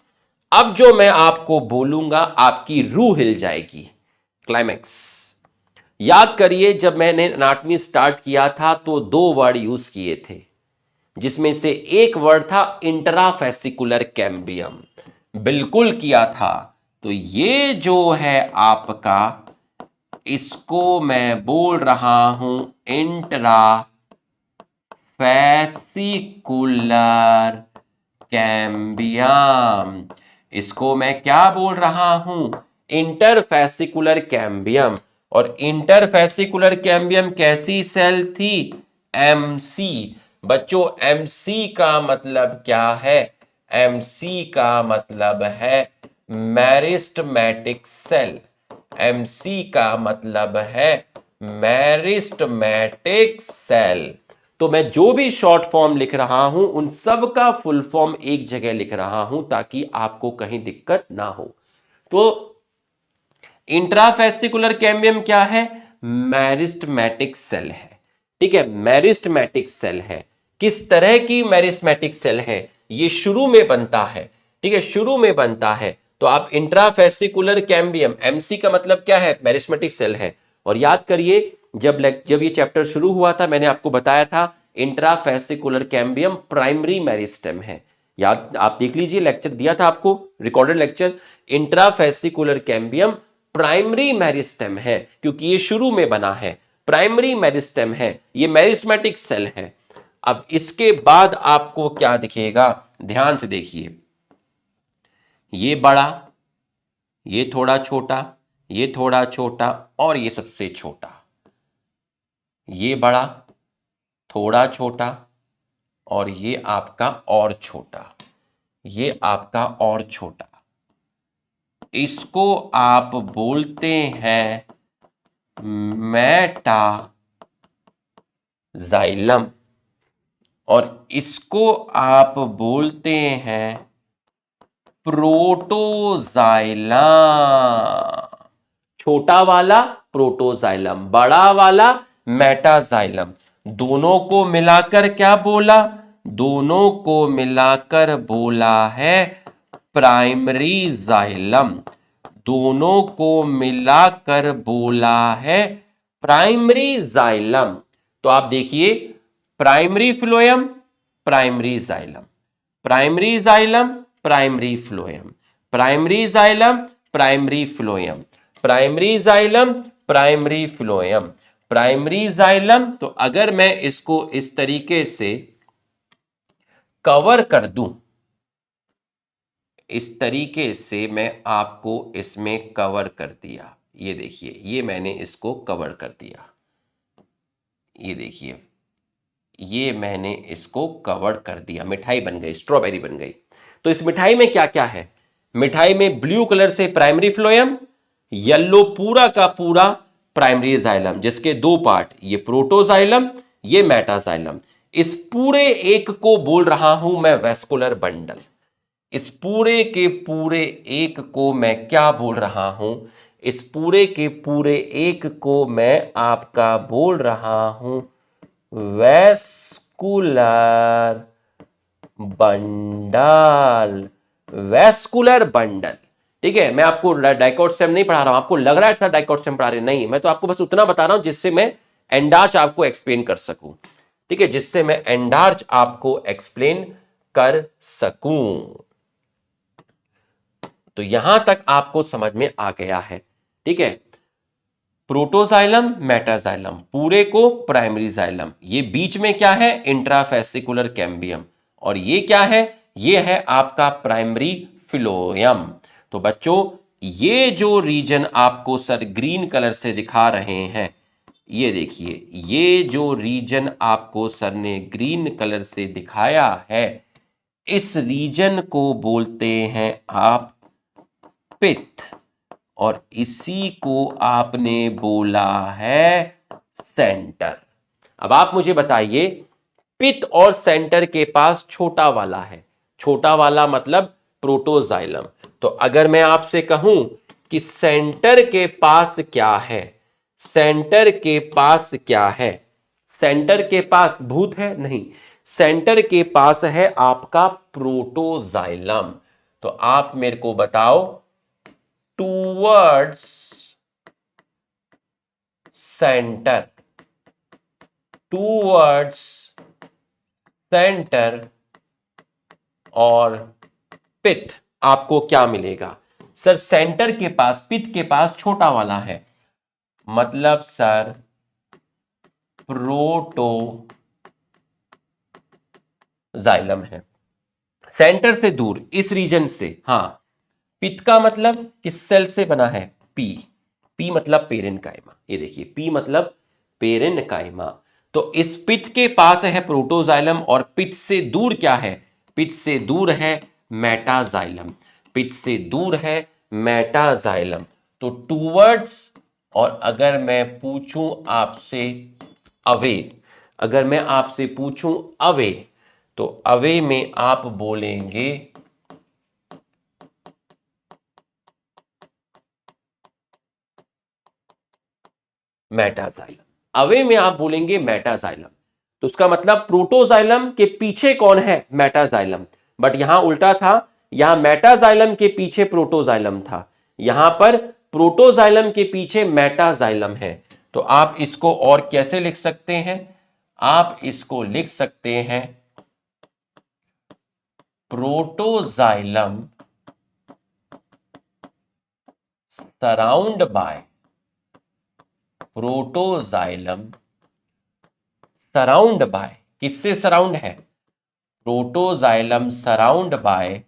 अब जो मैं आपको बोलूंगा आपकी रूह हिल जाएगी। क्लाइमैक्स याद करिए, जब मैंने एनाटॉमी स्टार्ट किया था तो 2 वर्ड यूज किए थे, जिसमें से एक वर्ड था इंट्राफेसिकुलर कैम्बियम। बिल्कुल किया था। तो ये जो है आपका, इसको मैं बोल रहा हूं इंट्राफेसिकुलर कैम्बियम। इसको मैं क्या बोल रहा हूं? Interfascicular cambium. और इंटरफेसिकुलर कैम्बियम कैसी सेल थी? एमसी। बच्चों एमसी का मतलब क्या है? एमसी का मतलब है मेरिस्टेमेटिक सेल। एमसी का मतलब है मेरिस्टेमेटिक सेल। तो मैं जो भी शॉर्ट फॉर्म लिख रहा हूं उन सब का फुल फॉर्म एक जगह लिख रहा हूं ताकि आपको कहीं दिक्कत ना हो। तो इंट्राफेसिकुलर कैम्बियम क्या है? मेरिस्टेमेटिक सेल है। ठीक है, मेरिस्टेमेटिक सेल है। किस तरह की मेरिस्टेमेटिक सेल है? ये शुरू में बनता है, ठीक है, शुरू में बनता है। तो आप इंट्राफेसिकुलर कैम्बियम, एमसी का मतलब क्या है, मेरिस्मेटिक सेल है। और याद करिए जब ये चैप्टर शुरू हुआ था मैंने आपको बताया था इंट्राफेसिकुलर कैम्बियम प्राइमरी मेरिस्टेम है। याद आप देख लीजिए, लेक्चर दिया था आपको, recorded lecture, intrafascicular cambium primary meristem है क्योंकि ये शुरू में बना है, प्राइमरी मेरिस्टेम है, ये मेरिस्मेटिक सेल है। अब इसके बाद आपको क्या दिखेगा, ध्यान से देखिए, ये बड़ा, ये थोड़ा छोटा, ये थोड़ा छोटा और ये सबसे छोटा, ये बड़ा, थोड़ा छोटा और ये आपका और छोटा, ये आपका और छोटा, इसको आप बोलते हैं मेटाजाइलम और इसको आप बोलते हैं प्रोटोजाइलम। छोटा वाला प्रोटोजाइलम, बड़ा वाला मेटाजाइलम। दोनों को मिलाकर क्या बोला, दोनों को मिलाकर बोला है प्राइमरी जाइलम, दोनों को मिलाकर बोला है प्राइमरी जाइलम। तो आप देखिए, primary phloem, primary xylem, primary xylem, primary phloem, primary xylem, primary phloem, primary xylem, primary phloem, primary xylem. तो अगर मैं इसको इस तरीके से कवर कर दूं, इस तरीके से मैं आपको इसमें कवर कर दिया, ये देखिए, ये मैंने इसको कवर कर दिया, ये देखिए, ये मैंने इसको कवर कर दिया, मिठाई बन गई, स्ट्रॉबेरी बन गई। तो इस मिठाई में क्या क्या है, मिठाई में ब्लू कलर से प्राइमरी फ्लोएम, येलो पूरा का पूरा प्राइमरी जाइलम, जिसके दो पार्ट, ये प्रोटोजाइलम, ये मेटाजाइलम। इस पूरे एक को बोल रहा हूं मैं वेस्कुलर बंडल, इस पूरे के पूरे एक को मैं क्या बोल रहा हूं, इस पूरे के पूरे एक को मैं आपका बोल रहा हूं वेस्कुलर बंडल, वेस्कुलर बंडल। ठीक है, मैं आपको डाइकोट स्टेम नहीं पढ़ा रहा हूं, आपको लग रहा है डाइकोट स्टेम पढ़ा रहे, नहीं, मैं तो आपको बस उतना बता रहा हूं जिससे मैं एंडार्च आपको एक्सप्लेन कर सकूं, ठीक है, जिससे मैं एंडार्च आपको एक्सप्लेन कर सकूं। तो यहां तक आपको समझ में आ गया है, ठीक है, प्रोटोजाइलम, मेटाजाइलम, पूरे को प्राइमरी जाइलम, ये बीच में क्या है, इंट्राफेसिकुलर कैम्बियम, और ये क्या है, ये है आपका प्राइमरी फ्लोएम। तो बच्चों, ये जो रीजन आपको सर ग्रीन कलर से दिखा रहे हैं, ये देखिए, ये जो रीजन आपको सर ने ग्रीन कलर से दिखाया है, इस रीजन को बोलते हैं आप पित्त, और इसी को आपने बोला है सेंटर। अब आप मुझे बताइए, पित्त और सेंटर के पास छोटा वाला है, छोटा वाला मतलब प्रोटोजाइलम। तो अगर मैं आपसे कहूं कि सेंटर के पास क्या है, सेंटर के पास क्या है, सेंटर के पास भूत है, नहीं, सेंटर के पास है आपका प्रोटोजाइलम। तो आप मेरे को बताओ, टूवर्ड्स सेंटर, टूवर्ड्स सेंटर और पित्त आपको क्या मिलेगा, सर सेंटर के पास, पित्त के पास छोटा वाला है, मतलब सर प्रोटोजाइलम है, सेंटर से दूर, इस रीजन से, हाँ, पित्त का मतलब किस सेल से बना है, पी, पी मतलब पेरेन्काइमा, ये देखिए, पी मतलब पेरेन्काइमा। तो इस पित्त के पास है प्रोटोजाइलम, और पित्त से दूर क्या है, पित्त से दूर है मेटाजाइलम, पित्त से दूर है मेटाजाइलम। तो टूवर्ड्स, और अगर मैं पूछूं आपसे अवे, अगर मैं आपसे पूछूं अवे, तो अवे में आप बोलेंगे मेटाजाइलम, अवे में आप बोलेंगे मेटाजाइलम। तो उसका मतलब प्रोटोजाइलम के पीछे कौन है, मेटाजाइलम, बट यहां उल्टा था, यहां मेटाजाइलम के पीछे प्रोटोजाइलम था, यहां पर प्रोटोजाइलम के पीछे मेटाजाइलम है। तो आप इसको और कैसे लिख सकते हैं? आप इसको लिख सकते हैं protoxylem surround by protoxylem surround by, किससे सराउंड है? Protoxylem surround by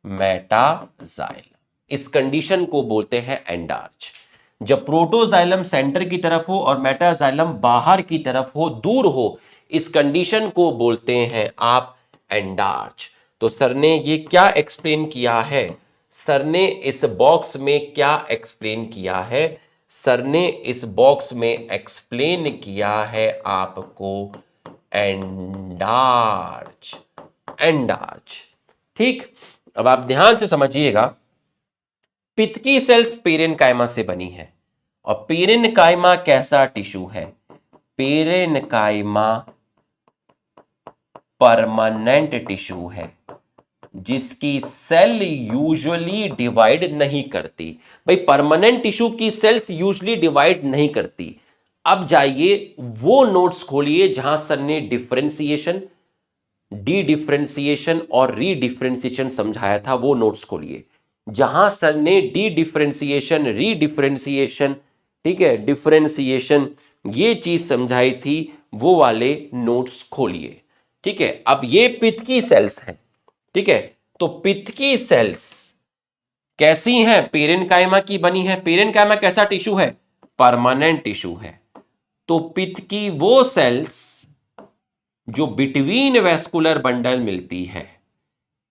metaxylem. इस कंडीशन को बोलते हैं एंडार्च। जब प्रोटोजाइलम सेंटर की तरफ हो और मेटाजाइलम बाहर की तरफ हो, दूर हो, इस कंडीशन को बोलते हैं आप एंडार्च। तो सर ने ये क्या एक्सप्लेन किया है? सर ने इस बॉक्स में क्या एक्सप्लेन किया है? सर ने इस बॉक्स में एक्सप्लेन किया है आपको एंडार्च। एंडार्च, ठीक। अब आप ध्यान से समझिएगा, पित्त की सेल्स पेरेन्काइमा से बनी है, और पेरेन्काइमा कैसा टिश्यू है? पेरेन्काइमा परमानेंट टिश्यू है, जिसकी सेल यूजुअली डिवाइड नहीं करती। भाई परमानेंट टिश्यू की सेल्स यूजुअली डिवाइड नहीं करती। अब जाइए वो नोट्स खोलिए जहां सर ने डिफरेंशिएशन, डी डिफरेंशिएशन और री डिफरेंशिएशन समझाया था, वो नोट्स खोलिए। जहां सर ने डी डिफरेंशिएशन, री डिफरेंशिएशन, ठीक है, डिफरेंशिएशन, ये चीज समझाई थी, वो वाले नोट्स खोलिए। ठीक है, अब ये पित्त की सेल्स हैं, ठीक है। तो पित्त की सेल्स कैसी हैं? पेरेन्काइमा की बनी है। पेरेन्काइमा कैसा टिश्यू है? परमानेंट टिश्यू है। तो पित्त की वो सेल्स जो बिटवीन वेस्कुलर बंडल मिलती है,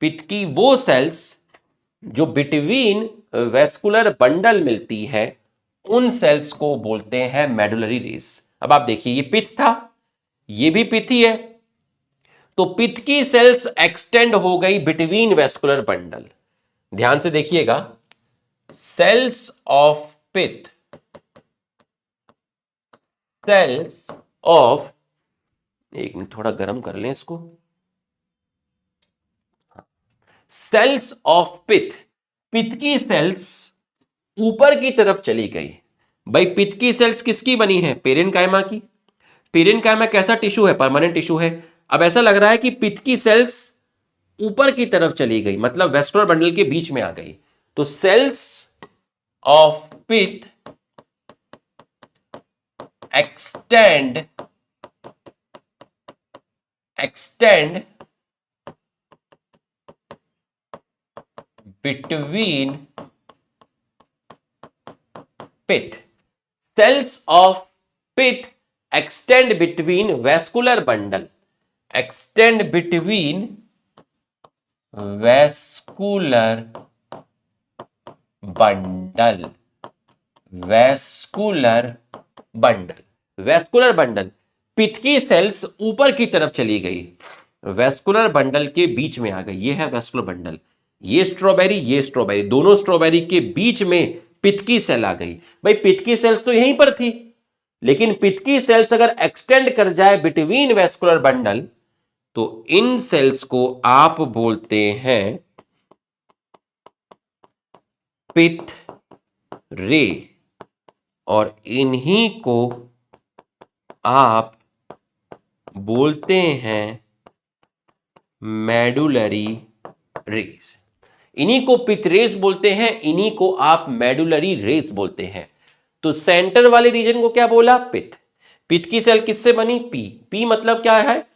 पित्त की वो सेल्स जो बिटवीन वेस्कुलर बंडल मिलती है, उन सेल्स को बोलते हैं मेडुलरी रेस। अब आप देखिए, ये पित्त था, ये भी पित्त ही है, तो पित्त की सेल्स एक्सटेंड हो गई बिटवीन वेस्कुलर बंडल। ध्यान से देखिएगा, सेल्स ऑफ पित्त, सेल्स ऑफ, एक मिनट थोड़ा गर्म कर लें इसको, सेल्स ऑफ पित्त, पित्त की सेल्स ऊपर की तरफ चली गई। भाई पित्त की सेल्स किसकी बनी है? पेरेन्काइमा की। पेरेन्काइमा कैसा टिश्यू है? परमानेंट टिश्यू है। अब ऐसा लग रहा है कि पित्त की सेल्स ऊपर की तरफ चली गई, मतलब वेस्कुलर बंडल के बीच में आ गई। तो सेल्स ऑफ पित्त extend between pit, cells of pit extend between vascular bundle, extend between vascular bundle, vascular bundle, vascular bundle, पित्त की सेल्स ऊपर की तरफ चली गई, वेस्कुलर बंडल के बीच में आ गई। ये है वेस्कुलर बंडल, ये स्ट्रॉबेरी, ये स्ट्रॉबेरी, दोनों स्ट्रॉबेरी के बीच में पित्त की सेल आ गई। भाई पित्त की सेल्स तो यहीं पर थी, लेकिन पित्त की सेल्स अगर एक्सटेंड कर जाए बिटवीन वेस्कुलर बंडल, तो इन सेल्स को आप बोलते हैं पित्त रे, और इन्हीं को आप बोलते हैं मेडुलरी रेस। इन्हीं को पित्त रेस बोलते हैं, इन्हीं को आप मेडुलरी रेस बोलते हैं। तो सेंटर वाले रीजन को क्या बोला? पित्त। पित्त की सेल किससे बनी? पी। पी मतलब क्या है?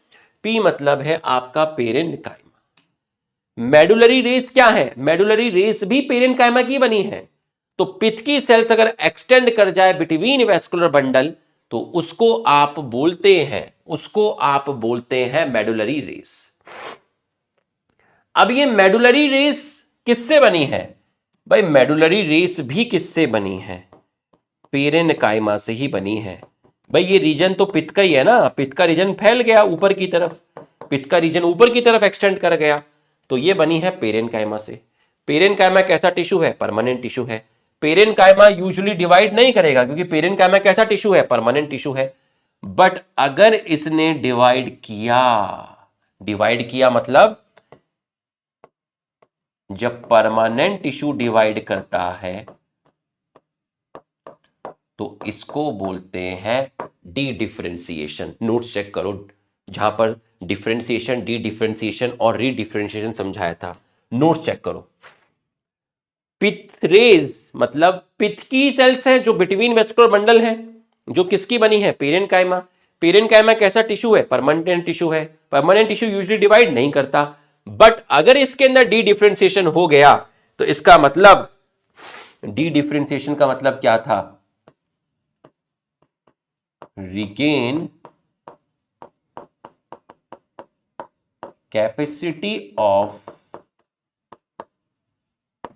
पी मतलब है आपका पेरेन्काइमा। मेडुलरी रेस क्या है? मेडुलरी रेस भी पेरेन्काइमा की बनी है। तो पित्त की सेल्स अगर एक्सटेंड कर जाए बिटवीन वेस्कुलर बंडल, तो उसको आप बोलते हैं मेडुलरी रेस। अब ये मेडुलरी रेस किससे बनी है? भाई मेडुलरी रेस भी किससे बनी है? पेरेन्काइमा से ही बनी है। भाई ये रीजन तो पित्त का ही है ना, पित्त का रीजन फैल गया ऊपर की तरफ, पित्त का रीजन ऊपर की तरफ एक्सटेंड कर गया, तो ये बनी है पेरेन्काइमा से। पेरेन्काइमा कैसा टिश्यू है? परमानेंट टिश्यू है। पेरेन्काइमा यूजुअली डिवाइड नहीं करेगा, क्योंकि पेरेन्काइमा कैसा टिश्यू है? परमानेंट टिश्यू है। बट अगर इसने डिवाइड किया मतलब जब परमानेंट टिश्यू डिवाइड करता है तो इसको बोलते हैं डी डिफरेंशिएशन। नोट्स चेक करो, जहां पर डिफरेंशिएशन, डी डिफरेंशिएशन और री डिफरेंशिएशन समझाया था, नोट्स चेक करो। पिथरेज मतलब पिथ की सेल्स हैं जो बिटवीन वेस्कुलर बंडल हैं, जो किसकी बनी है, पेरेन्काइमा। पेरेन्काइमा कैसा टिश्यू है, परमानेंट टिश्यू है। परमानेंट टिश्यू यूजुअली डिवाइड नहीं करता, बट अगर इसके अंदर डी डिफरेंशिएशन हो गया तो इसका मतलब, डी डिफरेंशिएशन का मतलब क्या था, regain capacity of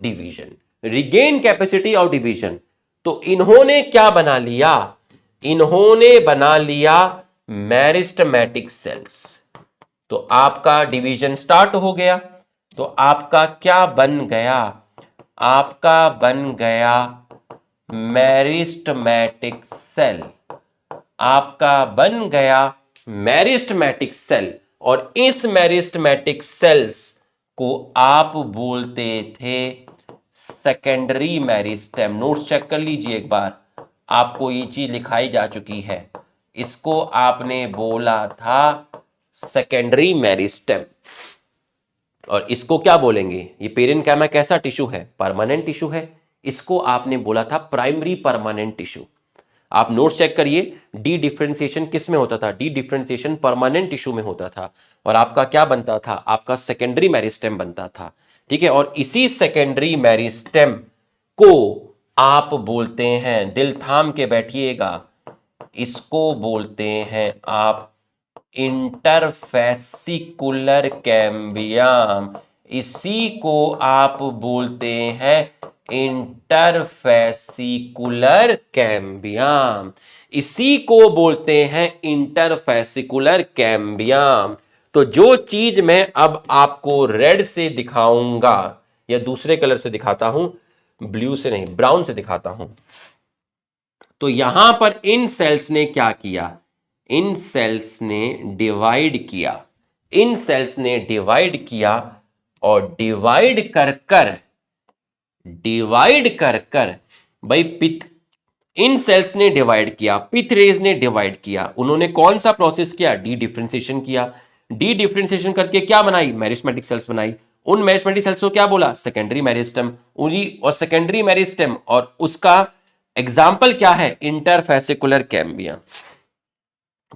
division, regain capacity of division. तो इन्होंने क्या बना लिया, इन्होंने बना लिया मेरिस्टेमेटिक सेल्स। तो आपका डिवीजन स्टार्ट हो गया, तो आपका क्या बन गया, आपका बन गया मेरिस्टेमेटिक सेल, आपका बन गया मेरिस्टेमेटिक सेल। और इस मेरिस्टेमेटिक सेल्स को आप बोलते थे सेकेंडरी मेरिस्टेम। नोट्स चेक कर लीजिए एक बार, आपको ये चीज लिखाई जा चुकी है। इसको आपने बोला था सेकेंडरी मेरिस्टेम, और इसको क्या बोलेंगे, ये पेरेन्काइमा कैसा टिश्यू है, परमानेंट टिश्यू है। इसको आपने बोला था प्राइमरी परमानेंट टिश्यू। आप नोट्स चेक करिए, डी डिफरेंशिएशन किस में होता था, डी डिफरेंशिएशन परमानेंट टिश्यू में होता था, और आपका क्या बनता था, आपका सेकेंडरी मेरिस्टेम बनता था। ठीक है, और इसी सेकेंडरी मेरिस्टेम को आप बोलते हैं, दिल थाम के बैठिएगा, इसको बोलते हैं आप इंटरफेसिकुलर कैम्बियम। इसी को आप बोलते हैं इंटरफेसिकुलर कैम्बियम, इसी को बोलते हैं इंटरफेसिकुलर कैम्बियम। तो जो चीज मैं अब आपको रेड से दिखाऊंगा या दूसरे कलर से दिखाता हूं, ब्लू से नहीं, ब्राउन से दिखाता हूं, तो यहां पर इन सेल्स ने क्या किया, इन सेल्स ने डिवाइड किया, इन सेल्स ने डिवाइड किया, और डिवाइड कर कर भाई पिथ, इन सेल्स ने डिवाइड किया, पिथरेज ने डिवाइड किया। उन्होंने कौन सा प्रोसेस किया, डी डिफरेंशिएशन किया। डी डिफरेंशिएशन करके क्या बनाई, मेरिस्टेमेटिक सेल्स बनाई। उन मेरिस्टेमेटिक सेल्स को क्या बोला, सेकेंडरी मेरिस्टेम। उन्हीं और सेकेंडरी मेरिस्टेम, और उसका एग्जाम्पल क्या है, इंटरफेसिकुलर कैम्बियम।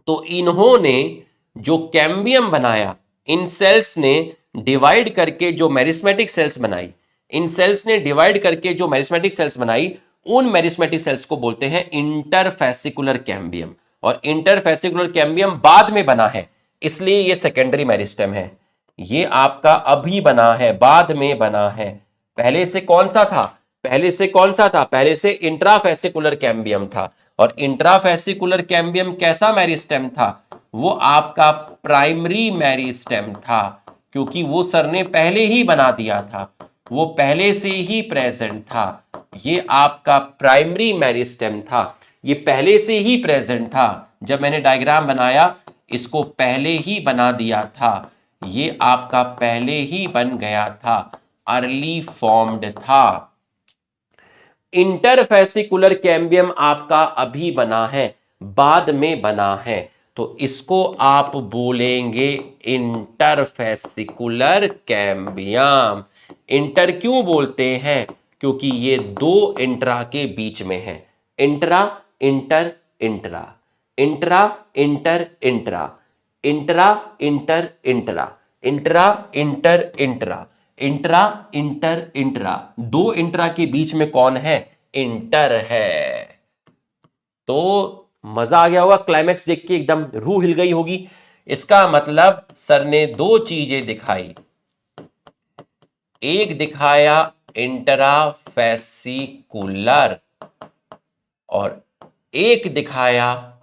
तो इन्होंने जो कैम्बियम बनाया, इन सेल्स ने डिवाइड करके जो मेरिस्मेटिक सेल्स बनाई, इन सेल्स ने डिवाइड करके जो मेरिस्मेटिक सेल्स बनाई, उन मेरिस्मेटिक सेल्स को बोलते हैं इंटरफेसिकुलर कैम्बियम। और इंटरफेसिकुलर कैम्बियम बाद में बना है, इसलिए ये सेकेंडरी मेरिस्टेम है। ये आपका अभी बना है, बाद में बना है। पहले से कौन सा था, पहले से कौन सा था, पहले से इंट्राफेसिकुलर कैम्बियम था। और इंट्राफेसिकुलर कैम्बियम कैसा मेरिस्टेम था, वो आपका प्राइमरी मेरिस्टेम था, क्योंकि वो सर ने पहले ही बना दिया था, वो पहले से ही प्रेजेंट था। ये आपका प्राइमरी मेरिस्टेम था, ये पहले से ही प्रेजेंट था। जब मैंने डायग्राम बनाया, इसको पहले ही बना दिया था, ये आपका पहले ही बन गया था, अर्ली फॉर्म्ड था। इंटरफेसिकुलर कैम्बियम आपका अभी बना है, बाद में बना है, तो इसको आप बोलेंगे इंटरफेसिकुलर कैम्बियम। इंटर क्यों बोलते हैं, क्योंकि ये दो इंट्रा के बीच में है। Intra, inter, intra, intra, inter, intra, intra, inter, intra, intra, inter, intra, intra, inter, intra, दो इंट्रा के बीच में कौन है, इंटर है। तो मजा आ गया होगा, क्लाइमैक्स देख के एकदम रूह हिल गई होगी। इसका मतलब सर ने दो चीजें दिखाई, एक दिखाया इंट्राफेसिकुलर और एक दिखाया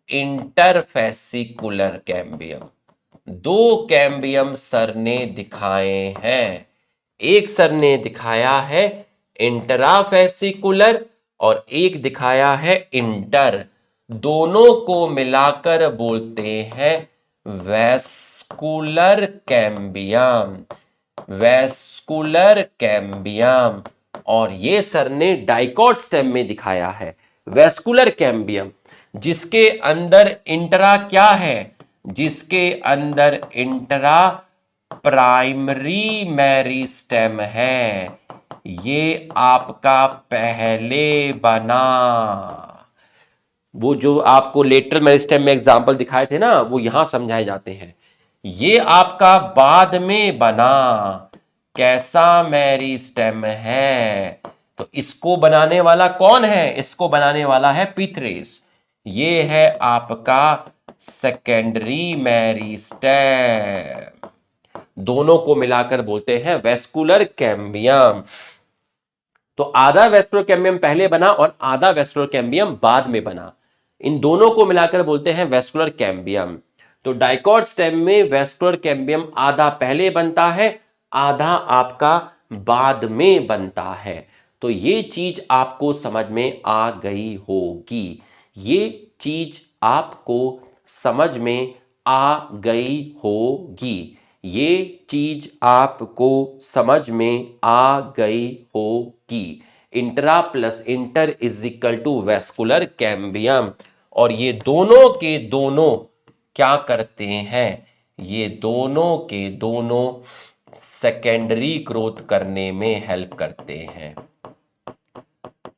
इंटरफेसिकुलर कैम्बियम। दो कैम्बियम सर ने दिखाए हैं, एक सर ने दिखाया है इंट्राफेसिकुलर और एक दिखाया है इंटर। दोनों को मिलाकर बोलते हैं वेस्कुलर कैम्बियम। वैस्कुलर कैम्बियम, और ये सर ने डाइकॉट स्टेम में दिखाया है वैस्कुलर कैम्बियम, जिसके अंदर इंट्रा क्या है, जिसके अंदर इंट्रा प्राइमरी मेरिस्टेम है। ये आपका पहले बना, वो जो आपको लेटरल मेरिस्टेम में एग्जांपल दिखाए थे ना, वो यहां समझाए जाते हैं। ये आपका बाद में बना कैसा मेरिस्टेम है, तो इसको बनाने वाला कौन है, इसको बनाने वाला है पीथरेस। ये है आपका सेकेंडरी मेरिस्टेम, दोनों को मिलाकर बोलते हैं वैस्कुलर कैम्बियम। तो आधा वेस्कुलर कैम्बियम पहले बना और आधा वेस्कुलर कैम्बियम बाद में बना, इन दोनों को मिलाकर बोलते हैं वेस्कुलर कैम्बियम। तो डाइकॉट स्टेम में वेस्कुलर कैम्बियम आधा पहले बनता है, आधा आपका बाद में बनता है। तो ये चीज आपको समझ में आ गई होगी, ये चीज आपको समझ में आ गई होगी, ये चीज आपको समझ में आ गई होगी। Intra plus inter is equal to vascular cambium, और ये दोनों के दोनों क्या करते हैं, ये दोनों के दोनों सेकेंडरी ग्रोथ करने में हेल्प करते हैं,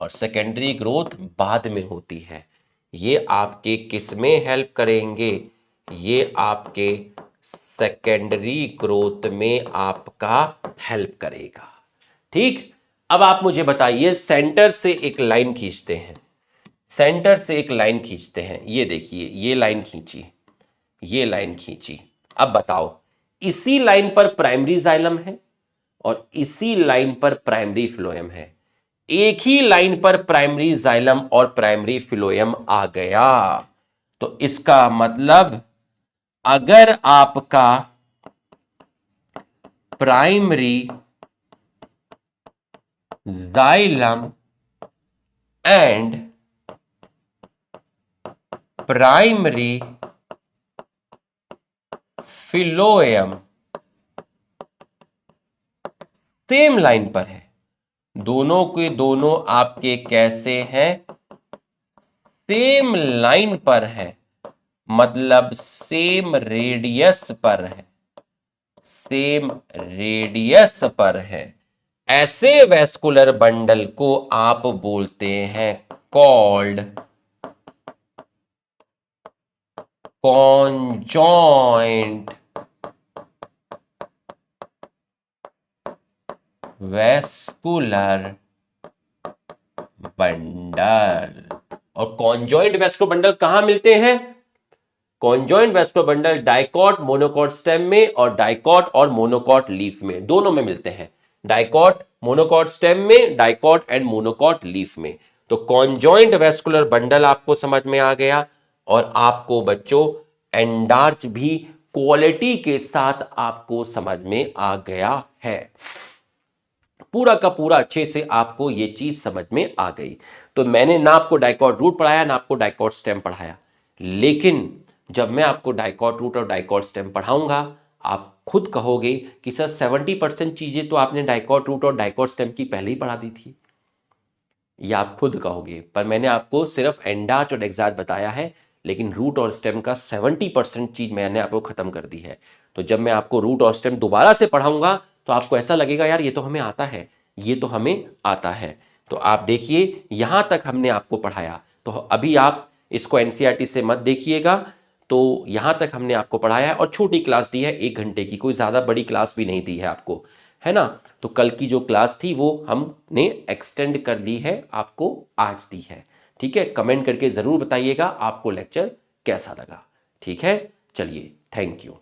और सेकेंडरी ग्रोथ बाद में होती है। ये आपके किस में हेल्प करेंगे, ये आपके सेकेंडरी ग्रोथ में आपका हेल्प करेगा। ठीक, अब आप मुझे बताइए, सेंटर से एक लाइन खींचते हैं, सेंटर से एक लाइन खींचते हैं, ये देखिए ये लाइन खींची, ये लाइन खींची। अब बताओ, इसी लाइन पर प्राइमरी जाइलम है और इसी लाइन पर प्राइमरी फ्लोएम है, एक ही लाइन पर प्राइमरी जाइलम और प्राइमरी फ्लोएम आ गया, तो इसका मतलब अगर आपका primary xylem and primary phloem same line पर है, दोनों के दोनों आपके कैसे हैं, सेम लाइन पर है, मतलब सेम रेडियस पर है, सेम रेडियस पर है, ऐसे वैस्कुलर बंडल को आप बोलते हैं कॉल्ड कॉन्जॉइंट वैस्कुलर बंडल। और कॉन्जॉइंट वैस्कुलर बंडल कहां मिलते हैं, conjoint vascular bundle dicot monocot stem में और डाइकॉट और मोनोकॉट लीफ में, दोनों में मिलते हैं, डाइकॉट मोनोकॉट स्टेम में, डाइकॉट एंड मोनोकॉट लीफ में। तो कॉन्जॉइंट वैस्कुलर बंडल आपको समझ में आ गया, और आपको बच्चों एंडार्च भी क्वालिटी के साथ आपको समझ में आ गया है, पूरा का पूरा अच्छे से आपको ये चीज समझ में आ गई। तो मैंने ना आपको डाइकॉट रूट पढ़ाया ना आपको डाइकॉट स्टेम पढ़ाया, लेकिन जब मैं आपको डाइकॉट रूट और डाइकॉट स्टेम पढ़ाऊंगा, आप खुद कहोगे कि सर 70% चीजें तो आपने डाइकॉट रूट और डाइकॉट स्टेम की पहले ही पढ़ा दी थी, ये आप खुद कहोगे, पर मैंने आपको सिर्फ एंडार्च और एक्सार्च बताया है, लेकिन रूट और स्टेम का 70% चीज मैंने आपको खत्म कर दी है। तो जब मैं आपको रूट और स्टेम दोबारा से पढ़ाऊंगा तो आपको ऐसा लगेगा यार ये तो हमें आता है, ये तो हमें आता है। तो आप देखिए यहां तक हमने आपको पढ़ाया, तो अभी आप इसको एनसीईआरटी से मत देखिएगा, तो यहां तक हमने आपको पढ़ाया है, और छोटी क्लास दी है 1 घंटे की, कोई ज्यादा बड़ी क्लास भी नहीं दी है आपको, है ना। तो कल की जो क्लास थी वो हमने एक्सटेंड कर दी है, आपको आज दी है, ठीक है। कमेंट करके जरूर बताइएगा आपको लेक्चर कैसा लगा, ठीक है। चलिए, थैंक यू।